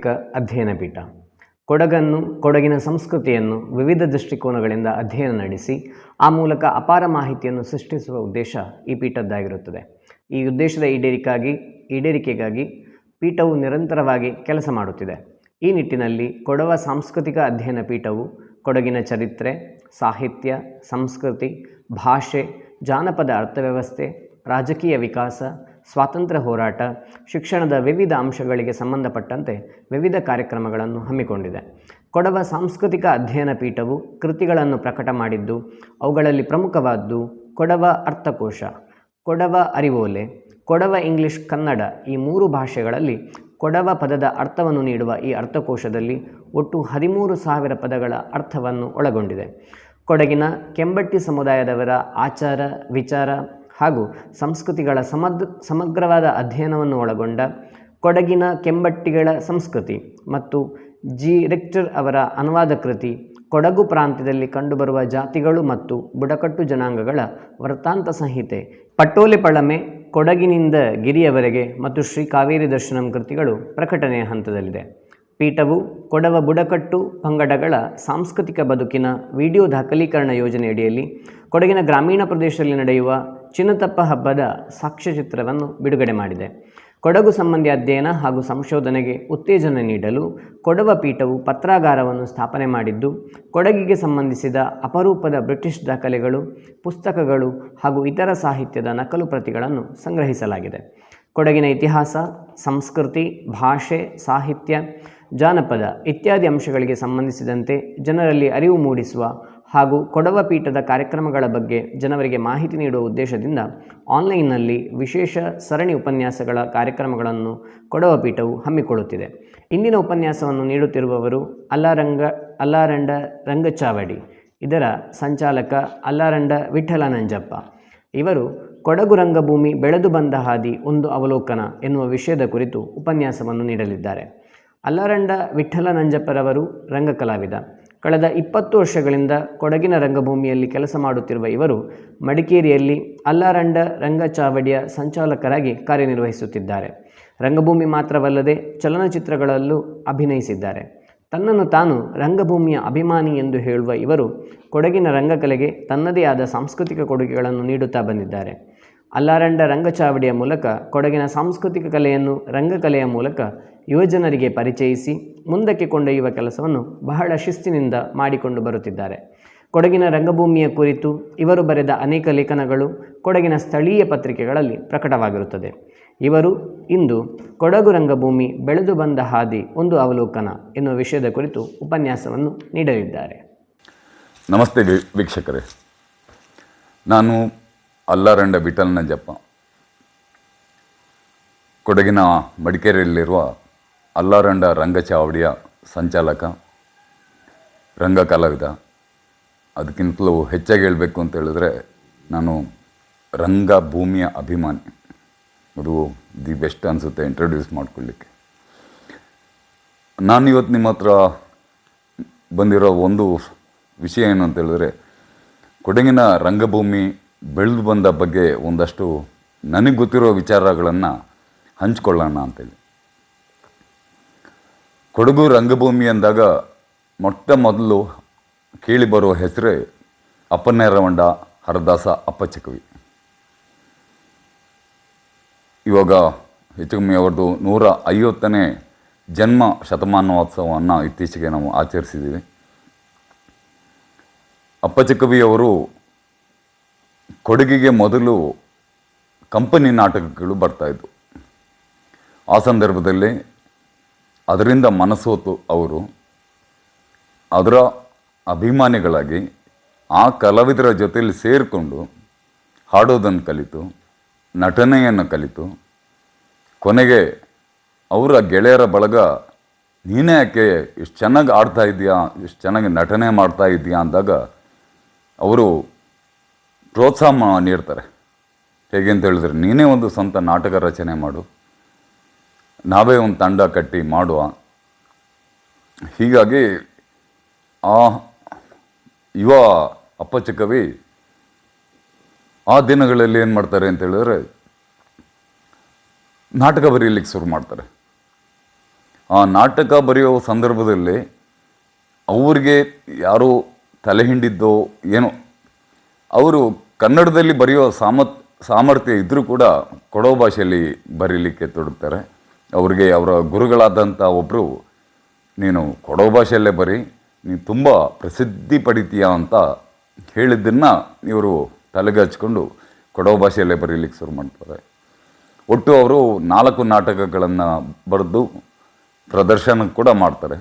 ಸಾಂಸ್ಕೃತಿಕ ಅಧ್ಯಯನ ಪೀಠ ಕೊಡಗಿನ ಸಂಸ್ಕೃತಿಯನ್ನು ವಿವಿಧ ದೃಷ್ಟಿಕೋನಗಳಿಂದ ಅಧ್ಯಯನ ನಡೆಸಿ ಆ ಮೂಲಕ ಅಪಾರ ಮಾಹಿತಿಯನ್ನು ಸೃಷ್ಟಿಸುವ ಉದ್ದೇಶ ಈ ಪೀಠದ್ದಾಗಿರುತ್ತದೆ. ಈ ಉದ್ದೇಶದ ಈಡೇರಿಕೆಗಾಗಿ ಪೀಠವು ನಿರಂತರವಾಗಿ ಕೆಲಸ ಮಾಡುತ್ತಿದೆ. ಈ ನಿಟ್ಟಿನಲ್ಲಿ ಕೊಡವ ಸಾಂಸ್ಕೃತಿಕ ಅಧ್ಯಯನ ಪೀಠವು ಕೊಡಗಿನ ಚರಿತ್ರೆ, ಸಾಹಿತ್ಯ, ಸಂಸ್ಕೃತಿ, ಭಾಷೆ, ಜಾನಪದ ಅರ್ಥವ್ಯವಸ್ಥೆ, ರಾಜಕೀಯ ವಿಕಾಸ, ಸ್ವಾತಂತ್ರ್ಯ ಹೋರಾಟ, ಶಿಕ್ಷಣದ ವಿವಿಧ ಅಂಶಗಳಿಗೆ ಸಂಬಂಧಪಟ್ಟಂತೆ ವಿವಿಧ ಕಾರ್ಯಕ್ರಮಗಳನ್ನು ಹಮ್ಮಿಕೊಂಡಿದೆ. ಕೊಡವ ಸಾಂಸ್ಕೃತಿಕ ಅಧ್ಯಯನ ಪೀಠವು ಕೃತಿಗಳನ್ನು ಪ್ರಕಟ ಮಾಡಿದ್ದು, ಅವುಗಳಲ್ಲಿ ಪ್ರಮುಖವಾದ್ದು ಕೊಡವ ಅರ್ಥಕೋಶ, ಕೊಡವ ಅರಿವೋಲೆ, ಕೊಡವ ಇಂಗ್ಲಿಷ್ ಕನ್ನಡ ಈ 3 ಭಾಷೆಗಳಲ್ಲಿ ಕೊಡವ ಪದದ ಅರ್ಥವನ್ನು ನೀಡುವ ಈ ಅರ್ಥಕೋಶದಲ್ಲಿ ಒಟ್ಟು 13,000 ಪದಗಳ ಅರ್ಥವನ್ನು ಒಳಗೊಂಡಿದೆ. ಕೊಡಗಿನ ಕೆಂಬಟ್ಟಿ ಸಮುದಾಯದವರ ಆಚಾರ, ವಿಚಾರ ಹಾಗೂ ಸಂಸ್ಕೃತಿಗಳ ಸಮಗ್ರವಾದ ಅಧ್ಯಯನವನ್ನು ಒಳಗೊಂಡ ಕೊಡಗಿನ ಕೆಂಬಟ್ಟಿಗಳ ಸಂಸ್ಕೃತಿ ಮತ್ತು ಜಿ. ರಿಕ್ಟರ್ ಅವರ ಅನುವಾದ ಕೃತಿ ಕೊಡಗು ಪ್ರಾಂತ್ಯದಲ್ಲಿ ಕಂಡುಬರುವ ಜಾತಿಗಳು ಮತ್ತು ಬುಡಕಟ್ಟು ಜನಾಂಗಗಳ ವೃತ್ತಾಂತ ಸಂಹಿತೆ, ಪಟ್ಟೋಲೆ ಪಳಮೆ, ಕೊಡಗಿನಿಂದ ಗಿರಿಯವರೆಗೆ ಮತ್ತು ಶ್ರೀ ಕಾವೇರಿ ದರ್ಶನಂ ಕೃತಿಗಳು ಪ್ರಕಟಣೆಯ ಹಂತದಲ್ಲಿದೆ. ಪೀಠವು ಕೊಡವ ಬುಡಕಟ್ಟು ಪಂಗಡಗಳ ಸಾಂಸ್ಕೃತಿಕ ಬದುಕಿನ ವಿಡಿಯೋ ದಾಖಲೀಕರಣ ಯೋಜನೆಯಡಿಯಲ್ಲಿ ಕೊಡಗಿನ ಗ್ರಾಮೀಣ ಪ್ರದೇಶದಲ್ಲಿ ನಡೆಯುವ ಚಿನ್ನತಪ್ಪ ಹಬ್ಬದ ಸಾಕ್ಷ್ಯಚಿತ್ರವನ್ನು ಬಿಡುಗಡೆ ಮಾಡಿದೆ. ಕೊಡಗು ಸಂಬಂಧಿ ಅಧ್ಯಯನ ಹಾಗೂ ಸಂಶೋಧನೆಗೆ ಉತ್ತೇಜನ ನೀಡಲು ಕೊಡವ ಪೀಠವು ಪತ್ರಾಗಾರವನ್ನು ಸ್ಥಾಪನೆ ಮಾಡಿದ್ದು, ಕೊಡಗಿಗೆ ಸಂಬಂಧಿಸಿದ ಅಪರೂಪದ ಬ್ರಿಟಿಷ್ ದಾಖಲೆಗಳು, ಪುಸ್ತಕಗಳು ಹಾಗೂ ಇತರ ಸಾಹಿತ್ಯದ ನಕಲು ಪ್ರತಿಗಳನ್ನು ಸಂಗ್ರಹಿಸಲಾಗಿದೆ. ಕೊಡಗಿನ ಇತಿಹಾಸ, ಸಂಸ್ಕೃತಿ, ಭಾಷೆ, ಸಾಹಿತ್ಯ, ಜಾನಪದ ಇತ್ಯಾದಿ ಅಂಶಗಳಿಗೆ ಸಂಬಂಧಿಸಿದಂತೆ ಜನರಲ್ಲಿ ಅರಿವು ಮೂಡಿಸುವ ಹಾಗೂ ಕೊಡವ ಪೀಠದ ಕಾರ್ಯಕ್ರಮಗಳ ಬಗ್ಗೆ ಜನರಿಗೆ ಮಾಹಿತಿ ನೀಡುವ ಉದ್ದೇಶದಿಂದ ಆನ್ಲೈನ್ನಲ್ಲಿ ವಿಶೇಷ ಸರಣಿ ಉಪನ್ಯಾಸಗಳ ಕಾರ್ಯಕ್ರಮಗಳನ್ನು ಕೊಡವ ಪೀಠವು ಹಮ್ಮಿಕೊಳ್ಳುತ್ತಿದೆ. ಇಂದಿನ ಉಪನ್ಯಾಸವನ್ನು ನೀಡುತ್ತಿರುವವರು ಅಲ್ಲಾರಂಡ ರಂಗಚಾವಡಿ, ಇದರ ಸಂಚಾಲಕ ಅಲ್ಲಾರಂಡ ವಿಠ್ಠಲ ನಂಜಪ್ಪ. ಇವರು ಕೊಡಗು ರಂಗಭೂಮಿ ಬೆಳೆದು ಬಂದ ಹಾದಿ ಒಂದು ಅವಲೋಕನ ಎನ್ನುವ ವಿಷಯದ ಕುರಿತು ಉಪನ್ಯಾಸವನ್ನು ನೀಡಲಿದ್ದಾರೆ. ಅಲ್ಲಾರಂಡ ವಿಠ್ಠಲ ನಂಜಪ್ಪರವರು ರಂಗಕಲಾವಿದ. ಕಳೆದ 20 ವರ್ಷಗಳಿಂದ ಕೊಡಗಿನ ರಂಗಭೂಮಿಯಲ್ಲಿ ಕೆಲಸ ಮಾಡುತ್ತಿರುವ ಇವರು ಮಡಿಕೇರಿಯಲ್ಲಿ ಅಲ್ಲಾರಂಡ ರಂಗಚಾವಡಿಯ ಸಂಚಾಲಕರಾಗಿ ಕಾರ್ಯನಿರ್ವಹಿಸುತ್ತಿದ್ದಾರೆ. ರಂಗಭೂಮಿ ಮಾತ್ರವಲ್ಲದೆ ಚಲನಚಿತ್ರಗಳಲ್ಲೂ ಅಭಿನಯಿಸಿದ್ದಾರೆ. ತನ್ನನ್ನು ತಾನು ರಂಗಭೂಮಿಯ ಅಭಿಮಾನಿ ಎಂದು ಹೇಳುವ ಇವರು ಕೊಡಗಿನ ರಂಗಕಲೆಗೆ ತನ್ನದೇ ಆದ ಸಾಂಸ್ಕೃತಿಕ ಕೊಡುಗೆಗಳನ್ನು ನೀಡುತ್ತಾ ಬಂದಿದ್ದಾರೆ. ಅಲ್ಲಾರಂಡ ರಂಗಚಾವಡಿಯ ಮೂಲಕ ಕೊಡಗಿನ ಸಾಂಸ್ಕೃತಿಕ ಕಲೆಯನ್ನು ರಂಗಕಲೆಯ ಮೂಲಕ ಯುವಜನರಿಗೆ ಪರಿಚಯಿಸಿ ಮುಂದಕ್ಕೆ ಕೊಂಡೊಯ್ಯುವ ಕೆಲಸವನ್ನು ಬಹಳ ಶಿಸ್ತಿನಿಂದ ಮಾಡಿಕೊಂಡು ಬರುತ್ತಿದ್ದಾರೆ. ಕೊಡಗಿನ ರಂಗಭೂಮಿಯ ಕುರಿತು ಇವರು ಬರೆದ ಅನೇಕ ಲೇಖನಗಳು ಕೊಡಗಿನ ಸ್ಥಳೀಯ ಪತ್ರಿಕೆಗಳಲ್ಲಿ ಪ್ರಕಟವಾಗಿರುತ್ತದೆ. ಇವರು ಇಂದು ಕೊಡಗು ರಂಗಭೂಮಿ ಬೆಳೆದು ಬಂದ ಹಾದಿ ಒಂದು ಅವಲೋಕನ ಎನ್ನುವ ವಿಷಯದ ಕುರಿತು ಉಪನ್ಯಾಸವನ್ನು ನೀಡಲಿದ್ದಾರೆ. ನಮಸ್ತೆ ವೀಕ್ಷಕರೇ, ನಾನು ಅಲ್ಲಾರಂಡ ವಿಠ್ಠಲ ನಂಜಪ್ಪ, ಕೊಡಗಿನ ಮಡಿಕೇರಿಯಲ್ಲಿರುವ ಅಲ್ಲಾರಂಡ ರಂಗಚಾವಡಿಯ ಸಂಚಾಲಕ, ರಂಗಕಲಾವಿದ. ಅದಕ್ಕಿಂತಲೂ ಹೆಚ್ಚಾಗಿ ಹೇಳಬೇಕು ಅಂತ ಹೇಳಿದ್ರೆ ನಾನು ರಂಗಭೂಮಿಯ ಅಭಿಮಾನಿ. ಅದು ದಿ ಬೆಸ್ಟ್ ಅನಿಸುತ್ತೆ ಇಂಟ್ರೊಡ್ಯೂಸ್ ಮಾಡ್ಕೊಳ್ಳಿಕ್ಕೆ. ನಾನಿವತ್ತು ನಿಮ್ಮ ಹತ್ರ ಬಂದಿರೋ ಒಂದು ವಿಷಯ ಏನು ಅಂತ ಹೇಳಿದ್ರೆ, ಕೊಡಗಿನ ರಂಗಭೂಮಿ ಬೆಳೆದು ಬಂದ ಬಗ್ಗೆ ಒಂದಷ್ಟು ನನಗೆ ಗೊತ್ತಿರೋ ವಿಚಾರಗಳನ್ನು ಹಂಚ್ಕೊಳ್ಳೋಣ ಅಂತೇಳಿ. ಕೊಡಗು ರಂಗಭೂಮಿ ಅಂದಾಗ ಮೊಟ್ಟ ಮೊದಲು ಕೇಳಿ ಬರುವ ಹೆಸರೇ ಅಪ್ಪನೇರವಂಡ ಹರದಾಸ ಅಪ್ಪಚಕವಿ. ಇವಾಗ ಹೆಚ್ಚು ಕಮ್ಮಿ ಅವ್ರದ್ದು 150ನೇ ಜನ್ಮ ಶತಮಾನೋತ್ಸವವನ್ನು ಇತ್ತೀಚೆಗೆ ನಾವು ಆಚರಿಸಿದ್ದೀವಿ. ಅಪ್ಪಚಕವಿಯವರು ಕೊಡಗಿಗೆ ಮೊದಲು ಕಂಪನಿ ನಾಟಕಗಳು ಬರ್ತಾಯಿದ್ವು. ಆ ಸಂದರ್ಭದಲ್ಲಿ ಅದರಿಂದ ಮನಸೋತು ಅವರು ಅದರ ಅಭಿಮಾನಿಗಳಾಗಿ ಆ ಕಲಾವಿದರ ಜೊತೆಯಲ್ಲಿ ಸೇರಿಕೊಂಡು ಹಾಡೋದನ್ನು ಕಲಿತು, ನಟನೆಯನ್ನು ಕಲಿತು, ಕೊನೆಗೆ ಅವರ ಗೆಳೆಯರ ಬಳಗ ನೀನೇ ಯಾಕೆ ಇಷ್ಟು ಚೆನ್ನಾಗಿ ಆಡ್ತಾ ಇದೆಯಾ, ಇಷ್ಟು ಚೆನ್ನಾಗಿ ನಟನೆ ಮಾಡ್ತಾ ಇದೆಯಾ ಅಂದಾಗ ಅವರು ಪ್ರೋತ್ಸಾಹ ನೀಡ್ತಾರೆ. ಹೇಗೆ ಅಂತ ಹೇಳಿದ್ರೆ, ನೀನೇ ಒಂದು ಸ್ವಂತ ನಾಟಕ ರಚನೆ ಮಾಡು, ನಾವೇ ಒಂದು ತಂಡ ಕಟ್ಟಿ ಮಾಡುವ. ಹೀಗಾಗಿ ಆ ಯುವ ಅಪ್ಪಚಕವಿ ಆ ದಿನಗಳಲ್ಲಿ ಏನು ಮಾಡ್ತಾರೆ ಅಂತ ಹೇಳಿದ್ರೆ, ನಾಟಕ ಬರೀಲಿಕ್ಕೆ ಶುರು ಮಾಡ್ತಾರೆ. ಆ ನಾಟಕ ಬರೆಯೋ ಸಂದರ್ಭದಲ್ಲಿ ಅವ್ರಿಗೆ ಯಾರೋ ತಲೆ ಹಿಂಡಿದ್ದೋ ಏನೋ, ಅವರು ಕನ್ನಡದಲ್ಲಿ ಬರೆಯೋ ಸಾಮರ್ಥ್ಯ ಇದ್ದರೂ ಕೂಡ ಕೊಡವ ಭಾಷೆಯಲ್ಲಿ ಬರೀಲಿಕ್ಕೆ ತೊಡಗ್ತಾರೆ. ಅವ್ರಿಗೆ ಅವರ ಗುರುಗಳಾದಂಥ ಒಬ್ಬರು, ನೀನು ಕೊಡವ ಭಾಷೆಯಲ್ಲೇ ಬರೀ, ನೀನು ತುಂಬ ಪ್ರಸಿದ್ಧಿ ಪಡಿತೀಯ ಅಂತ ಹೇಳಿದ್ದನ್ನು ಇವರು ತಲೆಗೆ ಹಚ್ಕೊಂಡು ಕೊಡವ ಭಾಷೆಯಲ್ಲೇ ಬರೀಲಿಕ್ಕೆ ಶುರು ಮಾಡ್ತಾರೆ. ಒಟ್ಟು ಅವರು 4 ನಾಟಕಗಳನ್ನು ಬರೆದು ಪ್ರದರ್ಶನ ಕೂಡ ಮಾಡ್ತಾರೆ.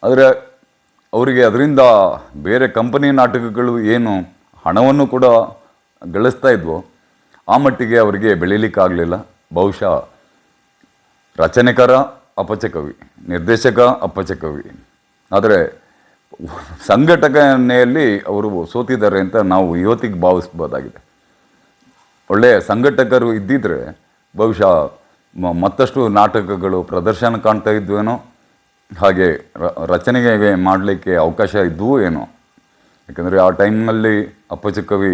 ಆದರೆ ಅವರಿಗೆ ಅದರಿಂದ ಬೇರೆ ಕಂಪನಿ ನಾಟಕಗಳು ಏನು ಹಣವನ್ನು ಕೂಡ ಗಳಿಸ್ತಾ ಇದ್ವೋ ಆ ಮಟ್ಟಿಗೆ ಅವರಿಗೆ ಬೆಳೀಲಿಕ್ಕಾಗಲಿಲ್ಲ. ಬಹುಶಃ ರಚನೆಕಾರ ಅಪಚಕವಿ, ನಿರ್ದೇಶಕ ಅಪಚಕವಿ, ಆದರೆ ಸಂಘಟನೆಯಲ್ಲಿ ಅವರು ಸೋತಿದ್ದಾರೆ ಅಂತ ನಾವು ಇವತ್ತಿಗೆ ಭಾವಿಸ್ಬೋದಾಗಿದೆ. ಒಳ್ಳೆಯ ಸಂಘಟಕರು ಇದ್ದಿದ್ರೆ ಬಹುಶಃ ಮತ್ತಷ್ಟು ನಾಟಕಗಳು ಪ್ರದರ್ಶನ ಕಾಣ್ತಾ ಇದ್ವೇನೋ, ಹಾಗೆ ರಚನೆಗೆ ಮಾಡಲಿಕ್ಕೆ ಅವಕಾಶ ಇದ್ವೋ ಏನೋ. ಯಾಕಂದರೆ ಆ ಟೈಮ್ನಲ್ಲಿ ಅಪ್ಪಚಕವಿ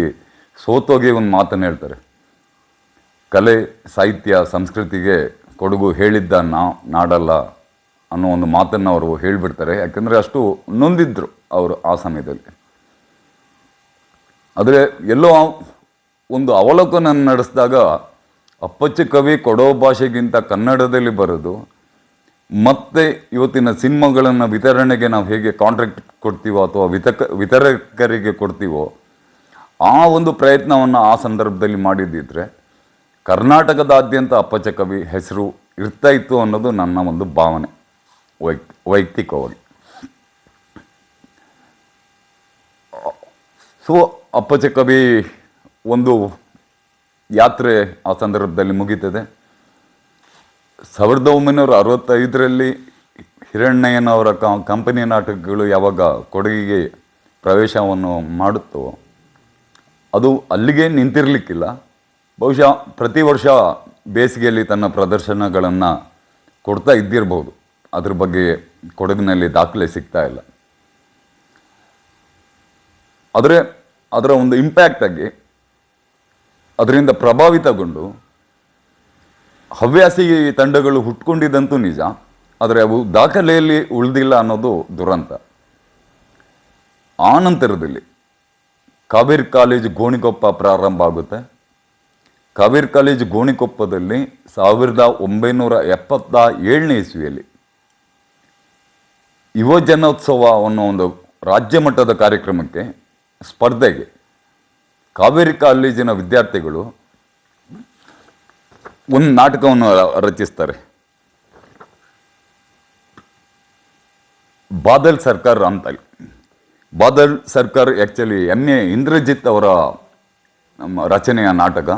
ಸೋತೋಗಿ ಒಂದು ಮಾತನ್ನು ಹೇಳ್ತಾರೆ, ಕಲೆ ಸಾಹಿತ್ಯ ಸಂಸ್ಕೃತಿಗೆ ಕೊಡಗು ಹೇಳಿದ್ದ ನಾಡಲ್ಲ ಅನ್ನೋ ಒಂದು ಮಾತನ್ನು ಅವರು ಹೇಳಿಬಿಡ್ತಾರೆ. ಯಾಕಂದರೆ ಅಷ್ಟು ನೊಂದಿದ್ರು ಅವರು ಆ ಸಮಯದಲ್ಲಿ. ಆದರೆ ಎಲ್ಲೋ ಒಂದು ಅವಲೋಕನ ನಡೆಸಿದಾಗ ಅಪ್ಪಚ್ಚಕವಿ ಕೊಡವ ಭಾಷೆಗಿಂತ ಕನ್ನಡದಲ್ಲಿ ಬರೋದು, ಮತ್ತು ಇವತ್ತಿನ ಸಿನಿಮಾಗಳನ್ನು ವಿತರಣೆಗೆ ನಾವು ಹೇಗೆ ಕಾಂಟ್ರಾಕ್ಟ್ ಕೊಡ್ತೀವೋ ಅಥವಾ ವಿತರಕರಿಗೆ ಕೊಡ್ತೀವೋ ಆ ಒಂದು ಪ್ರಯತ್ನವನ್ನು ಆ ಸಂದರ್ಭದಲ್ಲಿ ಮಾಡಿದ್ದಿದ್ರೆ ಕರ್ನಾಟಕದಾದ್ಯಂತ ಅಪ್ಪಚ್ಚಕವಿ ಹೆಸರು ಇರ್ತಾ ಇತ್ತು ಅನ್ನೋದು ನನ್ನ ಒಂದು ಭಾವನೆ ವೈಯಕ್ತಿಕವಾಗಿ. ಸೊ ಅಪ್ಪಚ್ಚಕವಿ ಒಂದು ಯಾತ್ರೆ ಆ ಸಂದರ್ಭದಲ್ಲಿ ಮುಗೀತದೆ. 1965ರಲ್ಲಿ ಹಿರಣ್ಣಯ್ಯನವರ ಕಂಪನಿ ನಾಟಕಗಳು ಯಾವಾಗ ಕೊಡಗಿಗೆ ಪ್ರವೇಶವನ್ನು ಮಾಡುತ್ತೋ ಅದು ಅಲ್ಲಿಗೆ ನಿಂತಿರಲಿಕ್ಕಿಲ್ಲ. ಬಹುಶಃ ಪ್ರತಿ ವರ್ಷ ಬೇಸಿಗೆಯಲ್ಲಿ ತನ್ನ ಪ್ರದರ್ಶನಗಳನ್ನು ಕೊಡ್ತಾ ಇದ್ದಿರ್ಬೋದು. ಅದ್ರ ಬಗ್ಗೆ ಕೊಡಗಿನಲ್ಲಿ ದಾಖಲೆ ಸಿಗ್ತಾ ಇಲ್ಲ. ಆದರೆ ಅದರ ಒಂದು ಇಂಪ್ಯಾಕ್ಟಾಗಿ ಅದರಿಂದ ಪ್ರಭಾವಿತಗೊಂಡು ಹವ್ಯಾಸಿ ತಂಡಗಳು ಹುಟ್ಕೊಂಡಿದ್ದಂತೂ ನಿಜ, ಆದರೆ ಅವು ದಾಖಲೆಯಲ್ಲಿ ಉಳಿದಿಲ್ಲ ಅನ್ನೋದು ದುರಂತ. ಆ ನಂತರದಲ್ಲಿ ಕಾವೇರಿ ಕಾಲೇಜು ಗೋಣಿಕೊಪ್ಪ ಪ್ರಾರಂಭ ಆಗುತ್ತೆ. ಕಾವೇರಿ ಕಾಲೇಜು ಗೋಣಿಕೊಪ್ಪದಲ್ಲಿ 1977ನೇ ಇಸ್ವಿಯಲ್ಲಿ ಯುವ ಜನೋತ್ಸವ ಅನ್ನೋ ಒಂದು ರಾಜ್ಯ ಮಟ್ಟದ ಕಾರ್ಯಕ್ರಮಕ್ಕೆ ಸ್ಪರ್ಧೆಗೆ ಕಾವೇರಿ ಕಾಲೇಜಿನ ವಿದ್ಯಾರ್ಥಿಗಳು ಒಂದು ನಾಟಕವನ್ನು ರಚಿಸ್ತಾರೆ. ಬಾದಲ್ ಸರ್ಕಾರ್ ಅಂತೇಳಿ. ಬಾದಲ್ ಸರ್ಕಾರ್ ಆ್ಯಕ್ಚುಲಿ ಎಮ್.ಎ. ಇಂದ್ರಜಿತ್ ಅವರ ರಚನೆಯ ನಾಟಕ.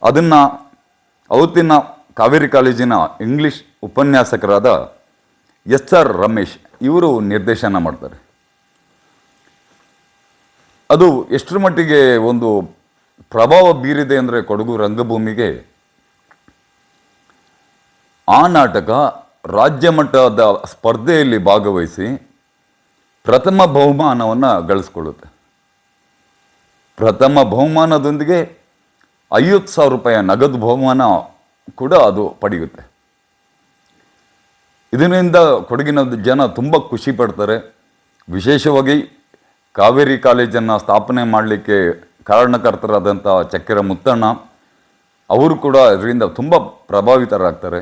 ಅದನ್ನು ಅವತ್ತಿನ ಕಾವೇರಿ ಕಾಲೇಜಿನ ಇಂಗ್ಲೀಷ್ ಉಪನ್ಯಾಸಕರಾದ ಎಸ್.ಆರ್. ರಮೇಶ್ ಇವರು ನಿರ್ದೇಶನ ಮಾಡ್ತಾರೆ. ಅದು ಎಷ್ಟರ ಮಟ್ಟಿಗೆ ಒಂದು ಪ್ರಭಾವ ಬೀರಿದೆ ಅಂದರೆ ಕೊಡಗು ರಂಗಭೂಮಿಗೆ, ಆ ನಾಟಕ ರಾಜ್ಯ ಮಟ್ಟದ ಸ್ಪರ್ಧೆಯಲ್ಲಿ ಭಾಗವಹಿಸಿ ಪ್ರಥಮ ಬಹುಮಾನವನ್ನು ಗಳಿಸ್ಕೊಳ್ಳುತ್ತೆ. ಪ್ರಥಮ ಬಹುಮಾನದೊಂದಿಗೆ 50,000 ರೂಪಾಯಿ ನಗದು ಬಹುಮಾನ ಕೂಡ ಅದು ಪಡೆಯುತ್ತೆ. ಇದರಿಂದ ಕೊಡಗಿನ ಜನ ತುಂಬ ಖುಷಿ ಪಡ್ತಾರೆ. ವಿಶೇಷವಾಗಿ ಕಾವೇರಿ ಕಾಲೇಜನ್ನು ಸ್ಥಾಪನೆ ಮಾಡಲಿಕ್ಕೆ ಕಾರಣಕರ್ತರಾದಂಥ ಚಕ್ಕೆರ ಮುತ್ತಣ್ಣ ಅವರು ಕೂಡ ಇದರಿಂದ ತುಂಬ ಪ್ರಭಾವಿತರಾಗ್ತಾರೆ.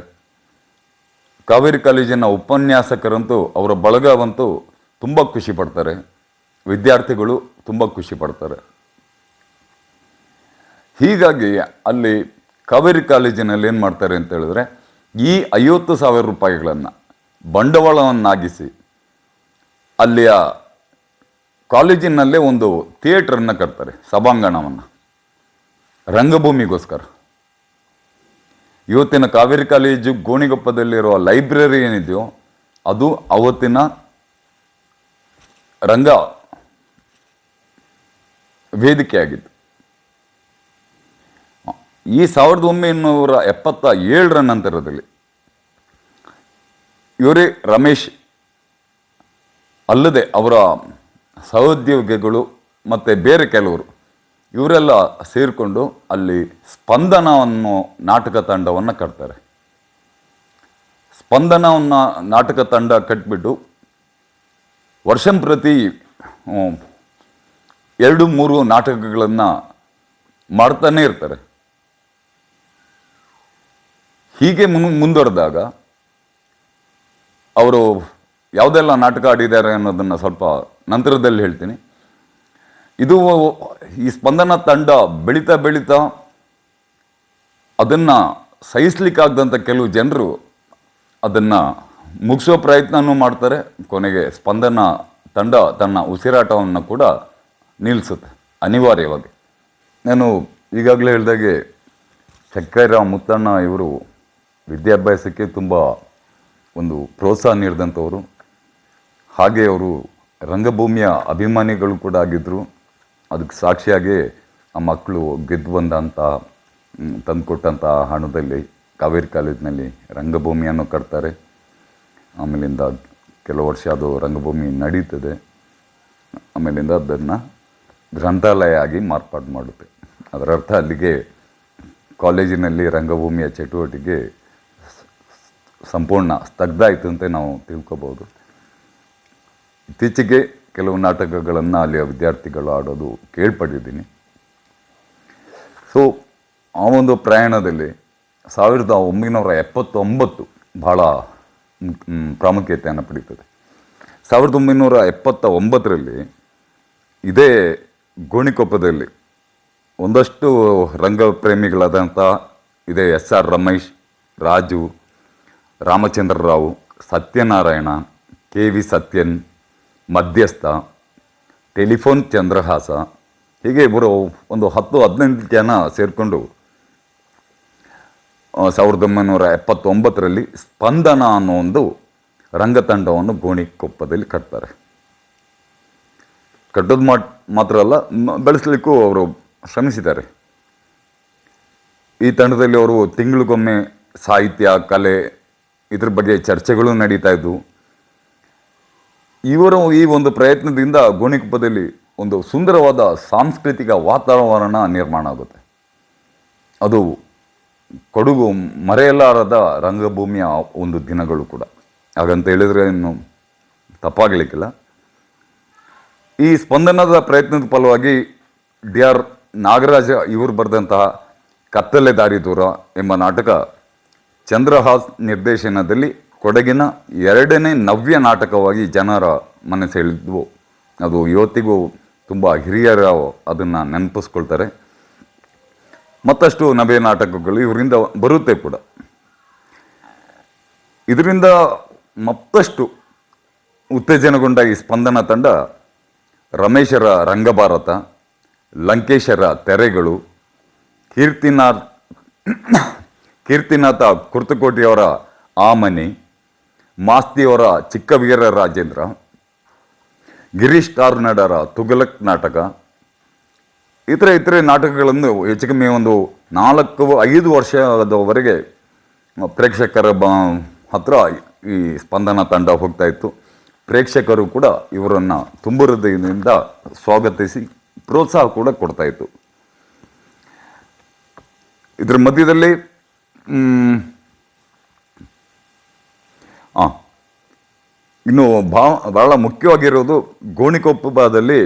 ಕಾವೇರಿ ಕಾಲೇಜಿನ ಉಪನ್ಯಾಸಕರಂತೂ, ಅವರ ಬಳಗವಂತೂ ತುಂಬ ಖುಷಿ ಪಡ್ತಾರೆ. ವಿದ್ಯಾರ್ಥಿಗಳು ತುಂಬ ಖುಷಿ ಪಡ್ತಾರೆ. ಹೀಗಾಗಿ ಅಲ್ಲಿ ಕಾವೇರಿ ಕಾಲೇಜಿನಲ್ಲಿ ಏನು ಮಾಡ್ತಾರೆ ಅಂತ ಹೇಳಿದ್ರೆ, ಈ 50,000 ರೂಪಾಯಿಗಳನ್ನು ಬಂಡವಾಳವನ್ನಾಗಿಸಿ ಅಲ್ಲಿಯ ಕಾಲೇಜಿನಲ್ಲೇ ಒಂದು ಥಿಯೇಟ್ರನ್ನು ಕಟ್ತಾರೆ, ಸಭಾಂಗಣವನ್ನು, ರಂಗಭೂಮಿಗೋಸ್ಕರ. ಇವತ್ತಿನ ಕಾವೇರಿ ಕಾಲೇಜು ಗೋಣಿಗೊಪ್ಪದಲ್ಲಿರುವ ಲೈಬ್ರರಿ ಏನಿದೆಯೋ ಅದು ಅವತ್ತಿನ ರಂಗ ವೇದಿಕೆಯಾಗಿತ್ತು. ಈ 1977ರ ನಂತರದಲ್ಲಿ ಇವರೇ ರಮೇಶ್ ಅಲ್ಲದೆ ಅವರ ಸಹೋದ್ಯೋಗಿಗಳು ಮತ್ತು ಬೇರೆ ಕೆಲವರು ಇವರೆಲ್ಲ ಸೇರಿಕೊಂಡು ಅಲ್ಲಿ ಸ್ಪಂದನ ಅನ್ನೋ ನಾಟಕ ತಂಡವನ್ನು ಕಟ್ತಾರೆ. ಸ್ಪಂದನವನ್ನು ನಾಟಕ ತಂಡ ಕಟ್ಟಿಬಿಟ್ಟು ವರ್ಷಂಪ್ರತಿ 2-3 ನಾಟಕಗಳನ್ನು ಮಾಡ್ತಾನೆ ಇರ್ತಾರೆ. ಹೀಗೆ ಮುಂದುವರೆದಾಗ ಅವರು ಯಾವುದೆಲ್ಲ ನಾಟಕ ಆಡಿದ್ದಾರೆ ಅನ್ನೋದನ್ನು ಸ್ವಲ್ಪ ನಂತರದಲ್ಲಿ ಹೇಳ್ತೀನಿ. ಇದು ಈ ಸ್ಪಂದನ ತಂಡ ಬೆಳೀತಾ ಬೆಳೀತಾ ಅದನ್ನು ಸಹಿಸ್ಲಿಕ್ಕಾಗದಂಥ ಕೆಲವು ಜನರು ಅದನ್ನು ಮುಗಿಸೋ ಪ್ರಯತ್ನನೂ ಮಾಡ್ತಾರೆ. ಕೊನೆಗೆ ಸ್ಪಂದನ ತಂಡ ತನ್ನ ಉಸಿರಾಟವನ್ನು ಕೂಡ ನಿಲ್ಲಿಸುತ್ತೆ ಅನಿವಾರ್ಯವಾಗಿ. ನಾನು ಈಗಾಗಲೇ ಹೇಳಿದಾಗೆ ಚಕ್ಕೈರಾವ್ ಮುತ್ತಣ್ಣ ಇವರು ವಿದ್ಯಾಭ್ಯಾಸಕ್ಕೆ ತುಂಬ ಒಂದು ಪ್ರೋತ್ಸಾಹ ನೀಡಿದಂಥವರು. ಹಾಗೆ ಅವರು ರಂಗಭೂಮಿಯ ಅಭಿಮಾನಿಗಳು ಕೂಡ ಆಗಿದ್ದರು. ಅದಕ್ಕೆ ಸಾಕ್ಷಿಯಾಗಿ ಆ ಮಕ್ಕಳು ಗೆದ್ದು ಬಂದಂಥ ತಂದುಕೊಟ್ಟಂಥ ಹಣದಲ್ಲಿ ಕಾವೇರಿ ಕಾಲೇಜಿನಲ್ಲಿ ರಂಗಭೂಮಿಯನ್ನು ಕಟ್ತಾರೆ. ಆಮೇಲಿಂದ ಕೆಲವು ವರ್ಷ ಅದು ರಂಗಭೂಮಿ ನಡೀತದೆ. ಆಮೇಲಿಂದ ಅದನ್ನು ಗ್ರಂಥಾಲಯ ಆಗಿ ಮಾರ್ಪಾಡು ಮಾಡುತ್ತೆ. ಅದರರ್ಥ ಅಲ್ಲಿಗೆ ಕಾಲೇಜಿನಲ್ಲಿ ರಂಗಭೂಮಿಯ ಚಟುವಟಿಕೆ ಸಂಪೂರ್ಣ ಸ್ತಬ್ಧ ಆಯಿತು ಅಂತ ನಾವು ತಿಳ್ಕೊಬೋದು. ಇತ್ತೀಚೆಗೆ ಕೆಲವು ನಾಟಕಗಳನ್ನು ಅಲ್ಲಿಯ ವಿದ್ಯಾರ್ಥಿಗಳು ಆಡೋದು ಕೇಳ್ಪಟ್ಟಿದ್ದೀನಿ. ಸೊ ಆ ಒಂದು ಪ್ರಯಾಣದಲ್ಲಿ 1979 ಭಾಳ ಪ್ರಾಮುಖ್ಯತೆಯನ್ನು ಪಡೀತದೆ. 1979ರಲ್ಲಿ ಇದೇ ಗೋಣಿಕೊಪ್ಪದಲ್ಲಿ ಒಂದಷ್ಟು ರಂಗಪ್ರೇಮಿಗಳಾದಂಥ ಇದೇ SR Ramesh, Raju, Ramachandra Rao, Satyanarayana, KV Satyan, Madhyastha, telephone Chandrahasa, ಹೀಗೆ ಇವರು ಒಂದು 10-15 ಜನ ಸೇರಿಕೊಂಡು 1979ರಲ್ಲಿ ಸ್ಪಂದನ ಅನ್ನೋ ಒಂದು ರಂಗತಂಡವನ್ನು ಗೋಣಿಕೊಪ್ಪದಲ್ಲಿ ಕಟ್ತಾರೆ. ಕಟ್ಟೋದು ಮಾತ್ರ ಅಲ್ಲ, ಬೆಳೆಸಲಿಕ್ಕೂ ಅವರು ಶ್ರಮಿಸಿದ್ದಾರೆ. ಈ ತಂಡದಲ್ಲಿ ಅವರು ತಿಂಗಳಿಗೊಮ್ಮೆ ಸಾಹಿತ್ಯ, ಕಲೆ ಇದ್ರ ಬಗ್ಗೆ ಚರ್ಚೆಗಳು ನಡೀತಾ ಇದ್ವು. ಇವರು ಈ ಒಂದು ಪ್ರಯತ್ನದಿಂದ ಗೋಣಿಕೊಪ್ಪದಲ್ಲಿ ಒಂದು ಸುಂದರವಾದ ಸಾಂಸ್ಕೃತಿಕ ವಾತಾವರಣ ನಿರ್ಮಾಣ ಆಗುತ್ತೆ. ಅದು ಕೊಡಗು ಮರೆಯಲಾರದ ರಂಗಭೂಮಿಯ ಒಂದು ದಿನಗಳು ಕೂಡ. ಹಾಗಂತ ಹೇಳಿದರೆ ಇನ್ನು ತಪ್ಪಾಗಲಿಕ್ಕಿಲ್ಲ. ಈ ಸ್ಪಂದನದ ಪ್ರಯತ್ನದ ಫಲವಾಗಿ DR ನಾಗರಾಜ ಇವರು ಬರೆದಂತಹ ಕತ್ತಲೆ ದಾರಿ ದೂರ ಎಂಬ ನಾಟಕ ಚಂದ್ರಹಾಸ್ ನಿರ್ದೇಶನದಲ್ಲಿ ಕೊಡಗಿನ 2ನೇ ನವ್ಯ ನಾಟಕವಾಗಿ ಜನರ ಮನಸ್ಸೆಳೆದ್ವು. ಅದು ಇವತ್ತಿಗೂ ತುಂಬ ಹಿರಿಯರು ಅದನ್ನು ನೆನಪಿಸ್ಕೊಳ್ತಾರೆ. ಮತ್ತಷ್ಟು ನವ್ಯ ನಾಟಕಗಳು ಇವರಿಂದ ಬರುತ್ತೆ ಕೂಡ. ಇದರಿಂದ ಮತ್ತಷ್ಟು ಉತ್ತೇಜನಗೊಂಡ ಈ ಸ್ಪಂದನ ತಂಡ ರಮೇಶರ ರಂಗಭಾರತ, ಲಂಕೇಶರ ತೆರೆಗಳು, ಕೀರ್ತಿನಾಥ ಕುರ್ತಕೋಟಿಯವರ ಆಮನಿ, ಮಾಸ್ತಿಯವರ ಚಿಕ್ಕವೀರ ರಾಜೇಂದ್ರ, ಗಿರೀಶ್ ಕಾರ್ನಾಡರ ತುಘಲಕ್ ನಾಟಕ, ಇತರೆ ನಾಟಕಗಳನ್ನು ಹೆಚ್ಚು ಕಮ್ಮಿ ಒಂದು 4-5 ವರ್ಷದವರೆಗೆ ಪ್ರೇಕ್ಷಕರ ಹತ್ರ ಈ ಸ್ಪಂದನ ತಂಡ ಹೋಗ್ತಾ ಇತ್ತು. ಪ್ರೇಕ್ಷಕರು ಕೂಡ ಇವರನ್ನು ತುಂಬ ಹೃದಯದಿಂದ ಸ್ವಾಗತಿಸಿ ಪ್ರೋತ್ಸಾಹ ಕೂಡ ಕೊಡ್ತಾ ಇತ್ತು. ಇದರ ಮಧ್ಯದಲ್ಲಿ ಇನ್ನು ಬಹಳ ಮುಖ್ಯವಾಗಿರೋದು ಗೋಣಿಕೊಪ್ಪದಲ್ಲಿ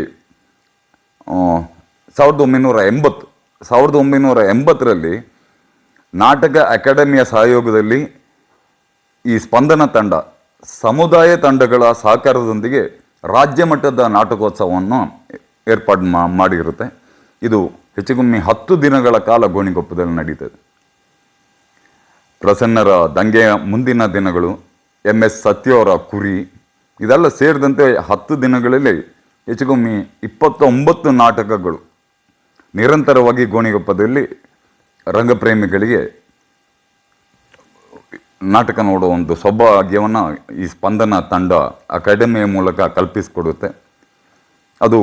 1980ರಲ್ಲಿ ನಾಟಕ ಅಕಾಡೆಮಿಯ ಸಹಯೋಗದಲ್ಲಿ ಈ ಸ್ಪಂದನ ತಂಡ ಸಮುದಾಯ ತಂಡಗಳ ಸಹಕಾರದೊಂದಿಗೆ ರಾಜ್ಯ ಮಟ್ಟದ ನಾಟಕೋತ್ಸವವನ್ನು ಏರ್ಪಾಡು ಮಾಡಿರುತ್ತೆ. ಇದು ಹೆಚ್ಚುಕಮ್ಮಿ 10 ದಿನಗಳ ಕಾಲ ಗೋಣಿಕೊಪ್ಪದಲ್ಲಿ ನಡೀತದೆ. ಪ್ರಸನ್ನರ ದಂಗೆಯ ಮುಂದಿನ ದಿನಗಳು, MS ಸತ್ಯವರ ಕುರಿ, ಇದೆಲ್ಲ ಸೇರಿದಂತೆ 10 ದಿನಗಳಲ್ಲಿ ಹೆಚ್ಚುಕಮ್ಮಿ 29 ನಾಟಕಗಳು ನಿರಂತರವಾಗಿ ಗೋಣಿಕೊಪ್ಪದಲ್ಲಿ ರಂಗಪ್ರೇಮಿಗಳಿಗೆ ನಾಟಕ ನೋಡೋ ಒಂದು ಸೌಭಾಗ್ಯವನ್ನು ಈ ಸ್ಪಂದನ ತಂಡ ಅಕಾಡೆಮಿಯ ಮೂಲಕ ಕಲ್ಪಿಸಿಕೊಡುತ್ತೆ. ಅದು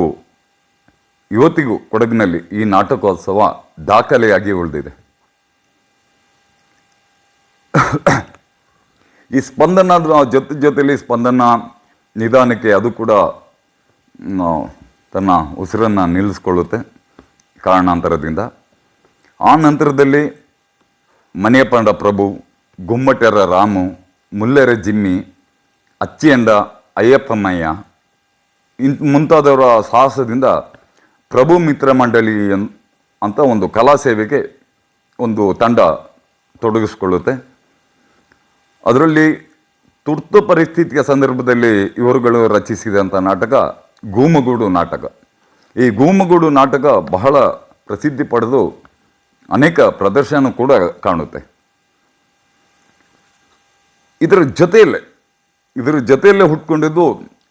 ಇವತ್ತಿಗೂ ಕೊಡಗಿನಲ್ಲಿ ಈ ನಾಟಕೋತ್ಸವ ದಾಖಲೆಯಾಗಿ ಉಳಿದಿದೆ. ಈ ಸ್ಪಂದನದ ಜೊತೆಯಲ್ಲಿ ಸ್ಪಂದನ ನಿಧಾನಕ್ಕೆ ಅದು ಕೂಡ ತನ್ನ ಉಸಿರನ್ನು ನಿಲ್ಲಿಸ್ಕೊಳ್ಳುತ್ತೆ ಕಾರಣಾಂತರದಿಂದ. ಆ ನಂತರದಲ್ಲಿ ಮನೆಯಪಂಡ ಪ್ರಭು, ಗುಮ್ಮಟರ ರಾಮು, ಮುಲ್ಲೆರೆ ಜಿಮ್ಮಿ, ಅಚ್ಚಿಯಂಡ ಅಯ್ಯಪ್ಪಮ್ಮಯ್ಯ ಮುಂತಾದವರ ಸಾಹಸದಿಂದ ಪ್ರಭು ಮಿತ್ರ ಮಂಡಳಿ ಅಂತ ಒಂದು ಕಲಾ ಸೇವೆಗೆ ಒಂದು ತಂಡ ತೊಡಗಿಸ್ಕೊಳ್ಳುತ್ತೆ. ಅದರಲ್ಲಿ ತುರ್ತು ಪರಿಸ್ಥಿತಿಯ ಸಂದರ್ಭದಲ್ಲಿ ಇವರುಗಳು ರಚಿಸಿದಂಥ ನಾಟಕ ಗೂಮಗೂಡು ನಾಟಕ. ಈ ಗೂಮಗೂಡು ನಾಟಕ ಬಹಳ ಪ್ರಸಿದ್ಧಿ ಪಡೆದು ಅನೇಕ ಪ್ರದರ್ಶನ ಕೂಡ ಕಾಣುತ್ತೆ. ಇದರ ಜೊತೆಯಲ್ಲೇ ಹುಟ್ಕೊಂಡಿದ್ದು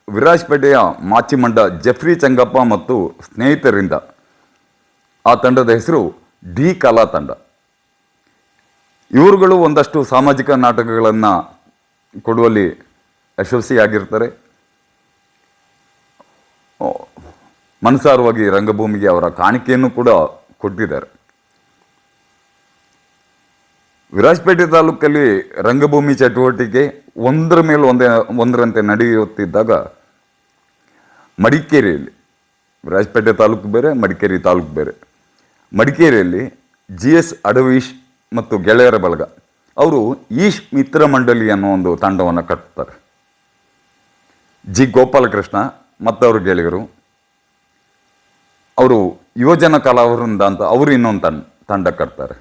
ವಿರಾಜಪೇಟೆಯ ಮಾಚಿಮಂಡ ಜೆಫ್ರಿ ಚಂಗಪ್ಪ ಮತ್ತು ಸ್ನೇಹಿತರಿಂದ. ಆ ತಂಡದ ಹೆಸರು ಡಿ ಕಲಾ ತಂಡ. ಇವರುಗಳು ಒಂದಷ್ಟು ಸಾಮಾಜಿಕ ನಾಟಕಗಳನ್ನು ಕೊಡುವಲ್ಲಿ ಯಶಸ್ವಿಯಾಗಿರ್ತಾರೆ. ಮನಸಾರವಾಗಿ ರಂಗಭೂಮಿಗೆ ಅವರ ಕಾಣಿಕೆಯನ್ನು ಕೂಡ ಕೊಟ್ಟಿದ್ದಾರೆ. ವಿರಾಜಪೇಟೆ ತಾಲೂಕಲ್ಲಿ ರಂಗಭೂಮಿ ಚಟುವಟಿಕೆ ಒಂದರ ಮೇಲೆ ಒಂದರಂತೆ ನಡೆಯುತ್ತಿದ್ದಾಗ ಮಡಿಕೇರಿಯಲ್ಲಿ, ವಿರಾಜಪೇಟೆ ತಾಲೂಕು ಬೇರೆ, ಮಡಿಕೇರಿ ತಾಲೂಕು ಬೇರೆ, ಮಡಿಕೇರಿಯಲ್ಲಿ GS ಅಡವೀಶ್ ಮತ್ತು ಗೆಳೆಯರ ಬಳಗ ಅವರು ಈಶ್ ಮಿತ್ರ ಮಂಡಳಿ ಅನ್ನೋ ಒಂದು ತಂಡವನ್ನು ಕಟ್ತಾರೆ. G ಗೋಪಾಲಕೃಷ್ಣ ಮತ್ತವ್ರ ಗೆಳೆಯರು ಅವರು ಯುವಜನ ಕಲಾವೃಂದ ಅಂತ ಅವರು ಇನ್ನೊಂದು ತಂಡ ಕಟ್ತಾರೆ.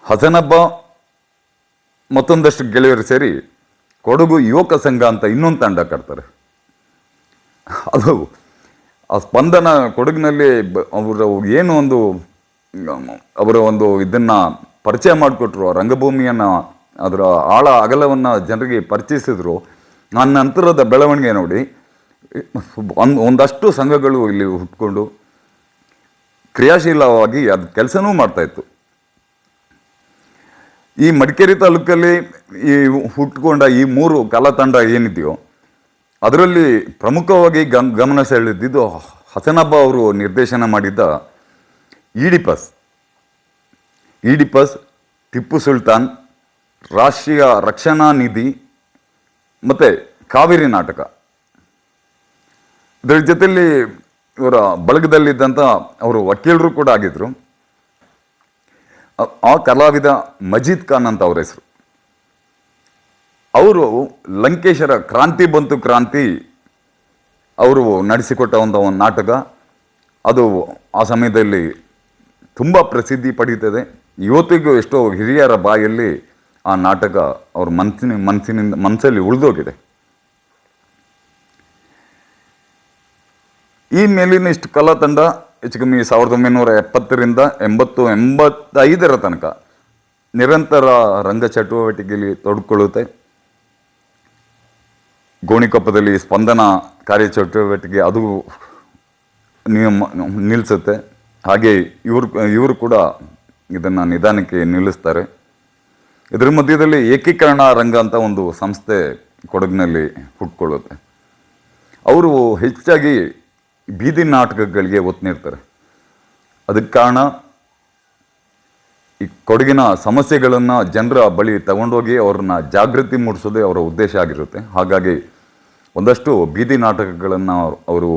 ಹಸನಬ್ಬ ಮತ್ತೊಂದಷ್ಟು ಗೆಳೆಯರು ಸೇರಿ ಕೊಡಗು ಯುವಕ ಸಂಘ ಅಂತ ಇನ್ನೊಂದು ತಂಡ ಕಟ್ತಾರೆ. ಅದು ಆ ಸ್ಪಂದನ ಕೊಡಗಿನಲ್ಲಿ ಅವರ ಒಂದು ಇದನ್ನು ಪರಿಚಯ ಮಾಡಿಕೊಟ್ರು, ರಂಗಭೂಮಿಯನ್ನು ಅದರ ಆಳ ಅಗಲವನ್ನು ಜನರಿಗೆ ಪರಿಚಯಿಸಿದ್ರು. ಆ ನಂತರದ ಬೆಳವಣಿಗೆ ನೋಡಿ ಒಂದಷ್ಟು ಸಂಘಗಳು ಇಲ್ಲಿ ಹುಟ್ಕೊಂಡು ಕ್ರಿಯಾಶೀಲವಾಗಿ ಅದು ಕೆಲಸನೂ ಮಾಡ್ತಾಯಿತ್ತು. ಈ ಮಡಿಕೇರಿ ತಾಲೂಕಲ್ಲಿ ಈ ಹುಟ್ಕೊಂಡ ಈ 3 ಕಲಾ ತಂಡ ಏನಿದೆಯೋ ಅದರಲ್ಲಿ ಪ್ರಮುಖವಾಗಿ ಗಮನ ಸೆಳೆದಿದ್ದು ಹಸನಬ್ಬ ಅವರು ನಿರ್ದೇಶನ ಮಾಡಿದ್ದ ಈಡಿಪಸ್, ಟಿಪ್ಪು ಸುಲ್ತಾನ್, ರಾಷ್ಟ್ರೀಯ ರಕ್ಷಣಾ ನಿಧಿ ಮತ್ತು ಕಾವೇರಿ ನಾಟಕ. ಇದರ ಜೊತೆಯಲ್ಲಿ ಇವರ ಬಳಗದಲ್ಲಿದ್ದಂಥ ಅವರು ವಕೀಲರು ಕೂಡ ಆಗಿದ್ದರು. ಆ ಕಲಾವಿದ ಮಜೀದ್ ಖಾನ್ ಅಂತ ಅವರ ಹೆಸರು. ಅವರು ಲಂಕೇಶರ ಕ್ರಾಂತಿ ಬಂತು ಕ್ರಾಂತಿ ಅವರು ನಡೆಸಿಕೊಟ್ಟ ಒಂದು ನಾಟಕ. ಅದು ಆ ಸಮಯದಲ್ಲಿ ತುಂಬ ಪ್ರಸಿದ್ಧಿ ಪಡೀತದೆ. ಇವತ್ತಿಗೂ ಎಷ್ಟೋ ಹಿರಿಯರ ಬಾಯಲ್ಲಿ ಆ ನಾಟಕ ಅವ್ರ ಮನಸ್ಸಲ್ಲಿ ಉಳಿದೋಗಿದೆ. ಈ ಮೇಲಿನ ಇಷ್ಟು ಕಲಾ ತಂಡ ಹೆಚ್ಚು ಕಮ್ಮಿ 1970ರಿಂದ 85ರ ತನಕ ನಿರಂತರ ರಂಗ ಚಟುವಟಿಕೆಯಲ್ಲಿ ತೊಡಕೊಳ್ಳುತ್ತೆ. ಗೋಣಿಕೊಪ್ಪದಲ್ಲಿ ಸ್ಪಂದನ ಕಾರ್ಯಚಟುವಟಿಕೆ ಅದು ನಿಲ್ಲಿಸುತ್ತೆ. ಹಾಗೆ ಇವರು ಕೂಡ ಇದನ್ನು ನಿಧಾನಕ್ಕೆ ನಿಲ್ಲಿಸ್ತಾರೆ. ಇದರ ಮಧ್ಯದಲ್ಲಿ ಏಕೀಕರಣ ರಂಗ ಅಂತ ಒಂದು ಸಂಸ್ಥೆ ಕೊಡಗಿನಲ್ಲಿ ಹುಟ್ಕೊಳ್ಳುತ್ತೆ. ಅವರು ಹೆಚ್ಚಾಗಿ ಬೀದಿ ನಾಟಕಗಳಿಗೆ ಒತ್ತು ನೀಡ್ತಾರೆ. ಅದಕ್ಕೆ ಕಾರಣ ಈ ಕೊಡಗಿನ ಸಮಸ್ಯೆಗಳನ್ನು ಜನರ ಬಳಿ ತಗೊಂಡೋಗಿ ಅವ್ರನ್ನ ಜಾಗೃತಿ ಮೂಡಿಸೋದೇ ಅವರ ಉದ್ದೇಶ ಆಗಿರುತ್ತೆ. ಹಾಗಾಗಿ ಒಂದಷ್ಟು ಬೀದಿ ನಾಟಕಗಳನ್ನು ಅವರು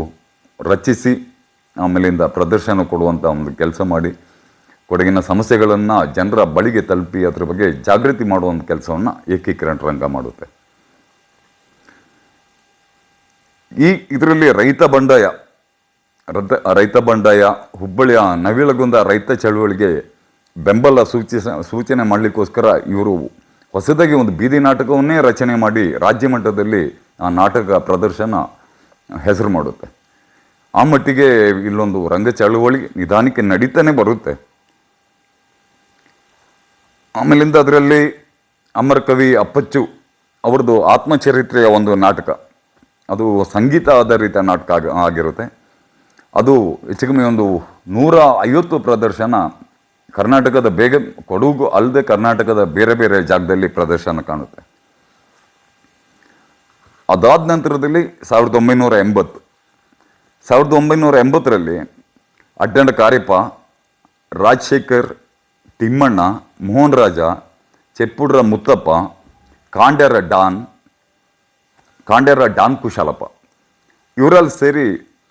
ರಚಿಸಿ ಆಮೇಲಿಂದ ಪ್ರದರ್ಶನ ಕೊಡುವಂಥ ಒಂದು ಕೆಲಸ ಮಾಡಿ ಕೊಡಗಿನ ಸಮಸ್ಯೆಗಳನ್ನು ಜನರ ಬಳಿಗೆ ತಲುಪಿ ಅದ್ರ ಬಗ್ಗೆ ಜಾಗೃತಿ ಮಾಡುವಂಥ ಕೆಲಸವನ್ನು ಏಕೀಕರಣ ರಂಗ ಮಾಡುತ್ತೆ. ಇದರಲ್ಲಿ ರೈತ ಬಂಡಾಯ ಹುಬ್ಬಳ್ಳಿಯ ನವಿಲಗುಂದ ರೈತ ಚಳುವಳಿಗೆ ಬೆಂಬಲ ಸೂಚನೆ ಮಾಡಲಿಕ್ಕೋಸ್ಕರ ಇವರು ಹೊಸದಾಗಿ ಒಂದು ಬೀದಿ ನಾಟಕವನ್ನೇ ರಚನೆ ಮಾಡಿ ರಾಜ್ಯ ಮಟ್ಟದಲ್ಲಿ ಆ ನಾಟಕ ಪ್ರದರ್ಶನ ಹೆಸರು ಮಾಡುತ್ತೆ. ಆ ಮಟ್ಟಿಗೆ ಇಲ್ಲೊಂದು ರಂಗ ಚಳುವಳಿ ನಿಧಾನಕ್ಕೆ ನಡೀತಾನೆ ಬರುತ್ತೆ. ಆಮೇಲಿಂದ ಅದರಲ್ಲಿ ಅಮರ ಕವಿ ಅಪ್ಪಚ್ಚು ಅವ್ರದ್ದು ಆತ್ಮಚರಿತ್ರೆಯ ಒಂದು ನಾಟಕ, ಅದು ಸಂಗೀತ ಆಧಾರಿತ ನಾಟಕ ಆಗಿರುತ್ತೆ. ಅದು ಹೆಚ್ಚು ಕಮ್ಮಿ ಒಂದು 150 ಪ್ರದರ್ಶನ ಕರ್ನಾಟಕದ ಕೊಡಗು ಅಲ್ಲದೆ ಕರ್ನಾಟಕದ ಬೇರೆ ಬೇರೆ ಜಾಗದಲ್ಲಿ ಪ್ರದರ್ಶನ ಕಾಣುತ್ತೆ. ಅದಾದ ನಂತರದಲ್ಲಿ 1980ರಲ್ಲಿ ಅಡ್ಡಂಡ ಕಾರ್ಯಪ್ಪ, ರಾಜಶೇಖರ್, ತಿಮ್ಮಣ್ಣ, ಮೋಹನ್ ರಾಜ, ಚೆಪ್ಪುಡ್ರ ಮುತ್ತಪ್ಪ, ಕಾಂಡ್ಯರ ಡಾನ್ ಕುಶಾಲಪ್ಪ ಇವರಲ್ಲಿ ಸೇರಿ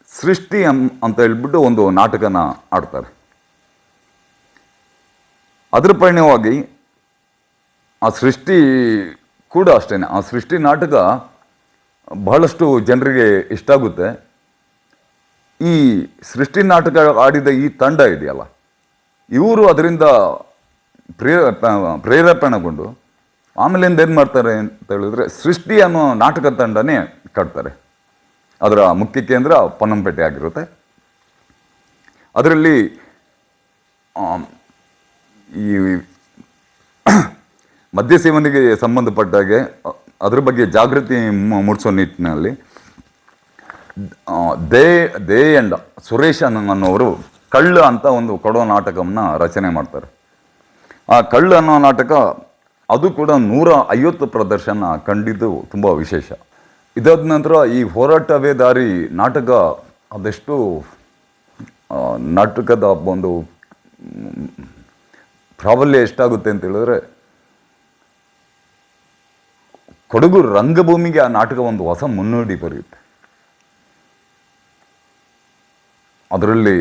ಸೃಷ್ಟಿ ಅಂತ ಹೇಳ್ಬಿಟ್ಟು ಒಂದು ನಾಟಕನ ಆಡ್ತಾರೆ. ಅದರ ಪರಿಣಾಮವಾಗಿ ಆ ಸೃಷ್ಟಿ ಕೂಡ ಅಷ್ಟೇ. ಆ ಸೃಷ್ಟಿ ನಾಟಕ ಬಹಳಷ್ಟು ಜನರಿಗೆ ಇಷ್ಟ ಆಗುತ್ತೆ. ಈ ಸೃಷ್ಟಿ ನಾಟಕ ಆಡಿದ ಈ ತಂಡ ಇದೆಯಲ್ಲ, ಇವರು ಅದರಿಂದ ಪ್ರೇರೇಪಣೆಗೊಂಡು ಆಮೇಲಿಂದ ಏನು ಮಾಡ್ತಾರೆ ಅಂತ ಹೇಳಿದ್ರೆ ಸೃಷ್ಟಿ ಅನ್ನೋ ನಾಟಕ ತಂಡನೇ ಕಟ್ತಾರೆ. ಅದರ ಮುಖ್ಯ ಕೇಂದ್ರ ಪೊನ್ನಂಪೇಟೆ ಆಗಿರುತ್ತೆ. ಅದರಲ್ಲಿ ಈ ಮದ್ಯ ಸೇವನೆಗೆ ಸಂಬಂಧಪಟ್ಟಾಗೆ ಅದ್ರ ಬಗ್ಗೆ ಜಾಗೃತಿ ಮೂಡಿಸೋ ನಿಟ್ಟಿನಲ್ಲಿ ದೇ ಅಂಡ್ ಸುರೇಶ್ ಅನ್ನೋರು ಕಳ್ಳ ಅಂತ ಒಂದು ಕೊಡೋ ನಾಟಕವನ್ನು ರಚನೆ ಮಾಡ್ತಾರೆ. ಆ ಕಳ್ಳ ಅನ್ನೋ ನಾಟಕ ಅದು ಕೂಡ 150 ಪ್ರದರ್ಶನ ಕಂಡಿದ್ದು ತುಂಬ ವಿಶೇಷ. ಇದಾದ ನಂತರ ಈ ಹೋರಾಟವೇ ದಾರಿ ನಾಟಕ ಅದೆಷ್ಟು ನಾಟಕದ ಒಂದು ಪ್ರಾಬಲ್ಯ ಎಷ್ಟಾಗುತ್ತೆ ಅಂತ ಹೇಳಿದ್ರೆ, ಕೊಡಗು ರಂಗಭೂಮಿಗೆ ಆ ನಾಟಕ ಒಂದು ಹೊಸ ಮುನ್ನುಡಿ ಬರೆಯುತ್ತೆ. ಅದರಲ್ಲಿ